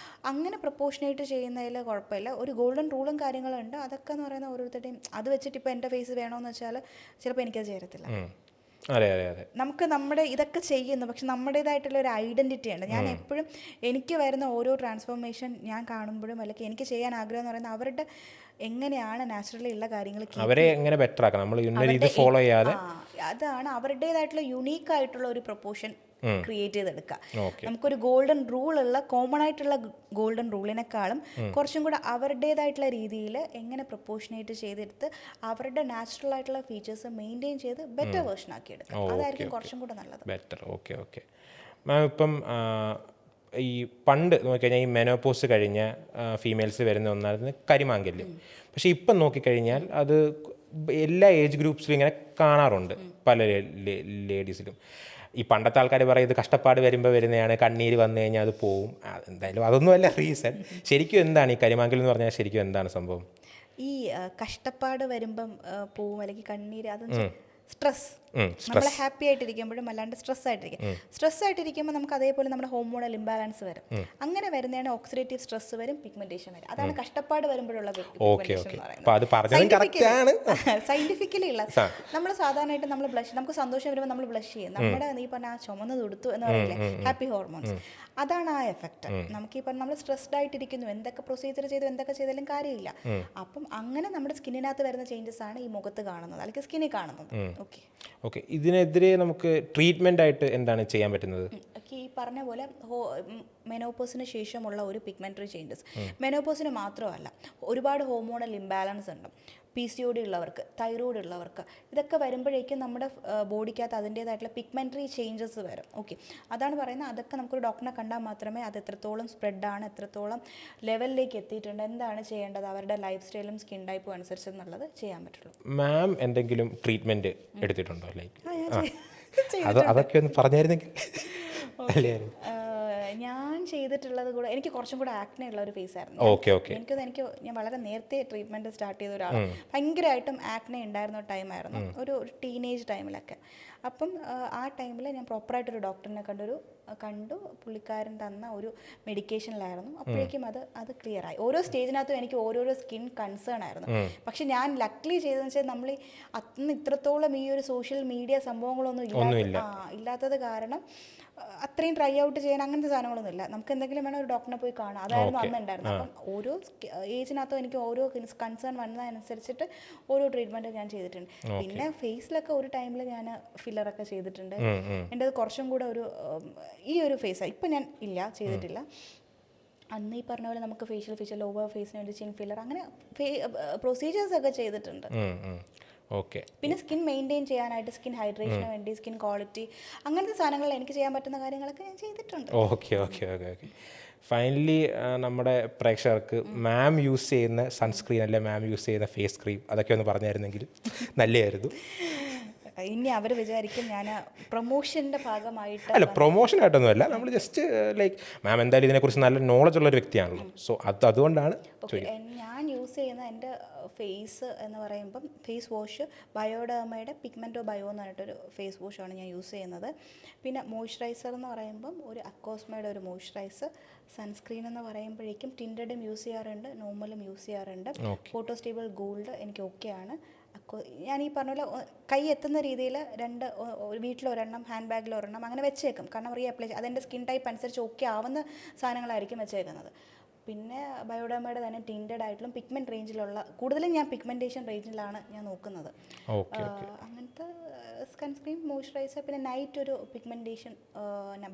B: അങ്ങനെ പ്രപ്പോർഷനേറ്റ് ചെയ്യുന്നതിൽ കുഴപ്പമില്ല. ഒരു ഗോൾഡൻ റൂളും കാര്യങ്ങളുണ്ട്. അതൊക്കെ എന്ന് പറയുന്ന ഓരോരുത്തരുടെയും അത് വെച്ചിട്ട് ഇപ്പോൾ എൻ്റെ ഫേസ് വേണമെന്ന് വെച്ചാൽ ചിലപ്പോൾ എനിക്കത് ചേരത്തില്ല. നമുക്ക് നമ്മുടെ ഇതൊക്കെ ചെയ്യുന്നു, പക്ഷെ നമ്മുടേതായിട്ടുള്ള ഒരു ഐഡൻറ്റിറ്റി ഉണ്ട്. ഞാൻ എപ്പോഴും എനിക്ക് വരുന്ന ഓരോ ട്രാൻസ്ഫോർമേഷൻ ഞാൻ കാണുമ്പോഴും അല്ലെങ്കിൽ എനിക്ക് ചെയ്യാൻ ആഗ്രഹം എന്ന് പറയുന്നത് അവരുടെ എങ്ങനെയാണ് നാച്ചുറലി ഉള്ള കാര്യങ്ങൾ
A: അവരെ എങ്ങനെ ബെറ്റർ ആക്കാം, നമ്മൾ ഇന്ന രീതി ഫോളോ ചെയ്യാതെ
B: അതാണ് അവരുടേതായിട്ടുള്ള യുണീക്ക് ആയിട്ടുള്ള ഒരു പ്രൊപ്പോർഷൻ ക്രിയേറ്റ് ചെയ്തെടുക്കുക. നമുക്കൊരു ഗോൾഡൻ റൂൾ ഉള്ള കോമൺ ആയിട്ടുള്ള ഗോൾഡൻ റൂളിനെക്കാളും കുറച്ചും കൂടെ അവരുടേതായിട്ടുള്ള രീതിയിൽ എങ്ങനെ പ്രൊപ്പോർഷനേറ്റ് ചെയ്തെടുത്ത് അവരുടെ നാച്ചുറൽ ആയിട്ടുള്ള ഫീച്ചേഴ്സ് മെയിൻറ്റെയിൻ ചെയ്ത് ബെറ്റർ വേർഷൻ ആക്കി എടുക്കുക. അതായിരിക്കും കുറച്ചും കൂടെ നല്ലത്.
A: ബെറ്റർ. ഓക്കെ മാം, ഇപ്പം ഈ പണ്ട് നോക്കിക്കഴിഞ്ഞാൽ ഈ മെനോപോസ് കഴിഞ്ഞ ഫീമെയിൽസ് വരുന്ന ഒന്നായിരുന്നു കരിമാങ്കല്യം. പക്ഷേ ഇപ്പം നോക്കിക്കഴിഞ്ഞാൽ അത് എല്ലാ ഏജ് ഗ്രൂപ്പ്സിലും ഇങ്ങനെ കാണാറുണ്ട് പല ലേഡീസിലും. ഈ പണ്ടത്തെ ആൾക്കാർ പറയും ഇത് കഷ്ടപ്പാട് വരുമ്പോൾ വരുന്നതാണ്, കണ്ണീര് വന്നു കഴിഞ്ഞാൽ അത് പോവും. എന്തായാലും അതൊന്നുമല്ല റീസൺ. ശരിക്കും എന്താണ് ഈ കരിമാങ്കൽ എന്ന് പറഞ്ഞാൽ ശരിക്കും എന്താണ് സംഭവം?
B: ഈ കഷ്ടപ്പാട് വരുമ്പം പോവും അല്ലെങ്കിൽ കണ്ണീര്, അത് സ്ട്രെസ്. നമ്മൾ ഹാപ്പി ആയിട്ടിരിക്കുമ്പോഴും അല്ലാണ്ട് സ്ട്രെസ് ആയിട്ടിരിക്കുമ്പോൾ നമുക്ക് അതേപോലെ നമ്മുടെ ഹോർമോണൽ ഇംബാലൻസ് വരും. അങ്ങനെ വരുന്നതാണ് ഓക്സിഡേറ്റീവ് സ്ട്രെസ് വരും, പിഗ്മെന്റേഷൻ വരും. അതാണ് കഷ്ടപ്പാട് വരുമ്പോഴുള്ള സയന്റിഫിക്കലി ഉള്ള. നമ്മൾ സാധാരണയായിട്ട് നമ്മൾ ബ്ലഷ്, നമുക്ക് സന്തോഷം വരുമ്പോൾ നമ്മൾ ബ്ലഷ് ചെയ്യും. നമ്മുടെ നീ പറഞ്ഞ ആ ചുമന്ന് തൊടുത്തു എന്ന് പറയില്ലേ, ഹാപ്പി ഹോർമോൺസ്, അതാണ് ആ എഫക്റ്റ്. നമുക്ക് ഈ പറഞ്ഞ നമ്മൾ സ്ട്രെസ്ഡ് ആയിട്ടിരിക്കുന്നു, എന്തൊക്കെ പ്രൊസീജിയർ ചെയ്തു എന്തൊക്കെ ചെയ്താലും കാര്യമില്ല. അപ്പം അങ്ങനെ നമ്മുടെ സ്കിന്നിനകത്ത് വരുന്ന ചേഞ്ചസ് ആണ് ഈ മുഖത്ത് കാണുന്നത് അല്ലെങ്കിൽ സ്കിന്നിൽ കാണുന്നത്.
A: ഓക്കെ, ഇതിനെതിരെ നമുക്ക് ട്രീറ്റ്മെന്റ് ആയിട്ട് എന്താണ് ചെയ്യാൻ പറ്റുന്നത്?
B: ഈ പറഞ്ഞ പോലെ മെനോപോസിന് ശേഷമുള്ള ഒരു പിഗ്മെന്ററി ചേഞ്ചസ്, മെനോപോസിന് മാത്രമല്ല ഒരുപാട് ഹോർമോണൽ ഇംബാലൻസ് ഉണ്ട്. PCOD ഉള്ളവർക്ക്, തൈറോയ്ഡ് ഉള്ളവർക്ക്, ഇതൊക്കെ വരുമ്പോഴേക്കും നമ്മുടെ ബോഡിക്കകത്ത് അതിൻ്റേതായിട്ടുള്ള പിഗ്മെന്ററി ചേഞ്ചസ് വരും. ഓക്കെ, അതാണ് പറയുന്നത്. അതൊക്കെ നമുക്കൊരു ഡോക്ടറിനെ കണ്ടാൽ മാത്രമേ അത് എത്രത്തോളം സ്പ്രെഡാണ്, എത്രത്തോളം ലെവലിലേക്ക് എത്തിയിട്ടുണ്ട്, എന്താണ് ചെയ്യേണ്ടത്, അവരുടെ ലൈഫ് സ്റ്റൈലും സ്കിൻ ടൈപ്പും അനുസരിച്ച് എന്നുള്ളത് ചെയ്യാൻ പറ്റുള്ളൂ.
A: മാം എന്തെങ്കിലും ട്രീറ്റ്മെന്റ് എടുത്തിട്ടുണ്ടോ? അതൊക്കെ ഒന്ന് പറഞ്ഞായിരുന്നെങ്കിൽ.
B: ഞാൻ ചെയ്തിട്ടുള്ളത് കൂടെ എനിക്ക് കുറച്ചും കൂടെ ആക്നെ ഉള്ള ഒരു ഫേസ് ആയിരുന്നു. ഞാൻ വളരെ നേരത്തെ ട്രീറ്റ്മെന്റ് സ്റ്റാർട്ട് ചെയ്ത ഒരാൾ. ഭയങ്കരമായിട്ടും ആക്നെ ഉണ്ടായിരുന്ന ടൈമായിരുന്നു, ഒരു ടീനേജ് ടൈമിലൊക്കെ. അപ്പം ആ ടൈമിൽ ഞാൻ പ്രോപ്പറായിട്ടൊരു ഡോക്ടറിനെ കണ്ടൊരു കണ്ടു, പുള്ളിക്കാരൻ തന്ന ഒരു മെഡിക്കേഷനിലായിരുന്നു. അപ്പോഴേക്കും അത് ക്ലിയർ ആയി. ഓരോ സ്റ്റേജിനകത്തും എനിക്ക് ഓരോരോ സ്കിൻ കൺസേൺ ആയിരുന്നു. പക്ഷെ ഞാൻ ലക്ലി ചെയ്തതെന്ന് വെച്ചാൽ നമ്മൾ അന്ന് ഇത്രത്തോളം ഈ ഒരു സോഷ്യൽ മീഡിയ സംഭവങ്ങളൊന്നും ഇല്ലാത്തത് കാരണം അത്രയും ട്രൈ ഔട്ട് ചെയ്യാൻ അങ്ങനത്തെ സാധനങ്ങളൊന്നും ഇല്ല. നമുക്ക് എന്തെങ്കിലും വേണം ഒരു ഡോക്ടറിനെ പോയി കാണാം, അതായിരുന്നു അന്ന് ഉണ്ടായിരുന്നത്. അപ്പം ഓരോ ഏജിനകത്തും എനിക്ക് ഓരോ കൺസേൺ വന്നതനുസരിച്ചിട്ട് ഓരോ ട്രീറ്റ്മെൻറ്റ് ഞാൻ ചെയ്തിട്ടുണ്ട്. പിന്നെ ഫേസിലൊക്കെ ഒരു ടൈമിൽ ഞാൻ ഫില്ലറൊക്കെ ചെയ്തിട്ടുണ്ട്. എൻ്റെ അത് കുറച്ചും കൂടെ ഈ ഒരു ഫേസാണ്. ഇപ്പം ഞാൻ ചെയ്തിട്ടില്ല. അന്ന് ഈ പറഞ്ഞ പോലെ നമുക്ക് ഫേഷ്യൽ ഓവർ ഫേസിന് വേണ്ടി ചിൻ ഫില്ലർ അങ്ങനെ പ്രൊസീജിയേഴ്സ് ഒക്കെ ചെയ്തിട്ടുണ്ട്.
A: ഓക്കെ.
B: പിന്നെ സ്കിൻ മെയിൻറ്റെയിൻ ചെയ്യാനായിട്ട് സ്കിൻ ഹൈഡ്രേഷന് വേണ്ടി സ്കിൻ ക്വാളിറ്റി അങ്ങനത്തെ സാധനങ്ങൾ എനിക്ക് ചെയ്യാൻ പറ്റുന്ന കാര്യങ്ങളൊക്കെ ഞാൻ ചെയ്തിട്ടുണ്ട്.
A: ഓക്കെ. ഫൈനലി നമ്മുടെ പ്രേക്ഷകർക്ക് മാം യൂസ് ചെയ്യുന്ന സൺസ്ക്രീൻ അല്ലെ മാം യൂസ് ചെയ്യുന്ന ഫേസ് ക്രീം അതൊക്കെ ഒന്ന് പറഞ്ഞായിരുന്നെങ്കിൽ നല്ലതായിരുന്നു.
B: ഇനി അവർ വിചാരിക്കും ഞാൻ പ്രൊമോഷൻ്റെ ഭാഗമായിട്ട്.
A: അല്ല, പ്രൊമോഷനായിട്ടൊന്നും അല്ല, നമ്മൾ ജസ്റ്റ് ലൈക്ക് മാം എന്തായാലും ഇതിനെക്കുറിച്ച് നല്ല നോളജ് ഉള്ള ഒരു വ്യക്തിയാണല്ലോ. സോ അതുകൊണ്ടാണ്
B: ഞാൻ യൂസ് ചെയ്യുന്ന എൻ്റെ ഫേസ് എന്ന് പറയുമ്പം ഫേസ് വാഷ് ബയോഡേമയുടെ പിഗ്മെൻറ്റോ ബയോ എന്ന് പറഞ്ഞിട്ടൊരു ഫേസ് വാഷാണ് ഞാൻ യൂസ് ചെയ്യുന്നത്. പിന്നെ മോയ്സ്ചറൈസർ എന്ന് പറയുമ്പം ഒരു അക്കോസ്മയുടെ ഒരു മോയ്സ്ചറൈസർ. സൺസ്ക്രീൻ എന്ന് പറയുമ്പോഴേക്കും ടിൻറ്റഡും യൂസ് ചെയ്യാറുണ്ട്, നോർമലും യൂസ് ചെയ്യാറുണ്ട്. ഫോട്ടോസ്റ്റേബിൾ ഗോൾഡ് എനിക്ക് ഓക്കെയാണ്. ഞാൻ ഈ പറഞ്ഞ പോലെ കൈ എത്തുന്ന രീതിയിൽ വീട്ടിലൊരെണ്ണം ഹാൻഡ് ബാഗിൽ ഒരെണ്ണം അങ്ങനെ വെച്ചേക്കും. കാരണം റീഅപ്ലൈ അതെൻ്റെ സ്കിൻ ടൈപ്പ് അനുസരിച്ച് ഓക്കെ ആവുന്ന സാധനങ്ങളായിരിക്കും വെച്ചേക്കുന്നത്. പിന്നെ ബയോഡേമയുടെ തന്നെ ടിൻറ്റഡ് ആയിട്ടുള്ള പിഗ്മെൻറ്റ് റേഞ്ചിലുള്ള കൂടുതലും ഞാൻ പിഗ്മെൻറ്റേഷൻ റേഞ്ചിലാണ് ഞാൻ നോക്കുന്നത്. അങ്ങനത്തെ സൺസ്ക്രീൻ മോയ്സ്ചറൈസർ പിന്നെ നൈറ്റ് ഒരു പിഗ്മെൻറ്റേഷൻ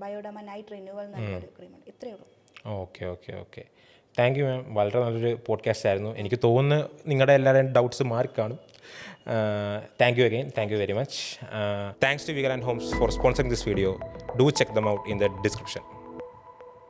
B: ബയോഡേമ നൈറ്റ് റിന്യൂവൽ എന്നൊരു ക്രീമുണ്ട്. ഇത്രയേ ഉള്ളൂ.
A: ഓക്കെ. Thank you ma'am. വളരെ നല്ലൊരു പോഡ്കാസ്റ്റ് ആയിരുന്നു. എനിക്ക് തോന്നുന്നു നിങ്ങളുടെ എല്ലാവരുടെയും doubts മാറിക്കാണും. Thank you again. Thank you very much. Thanks to Vigaland Homes for sponsoring this video. Do check them out in the description.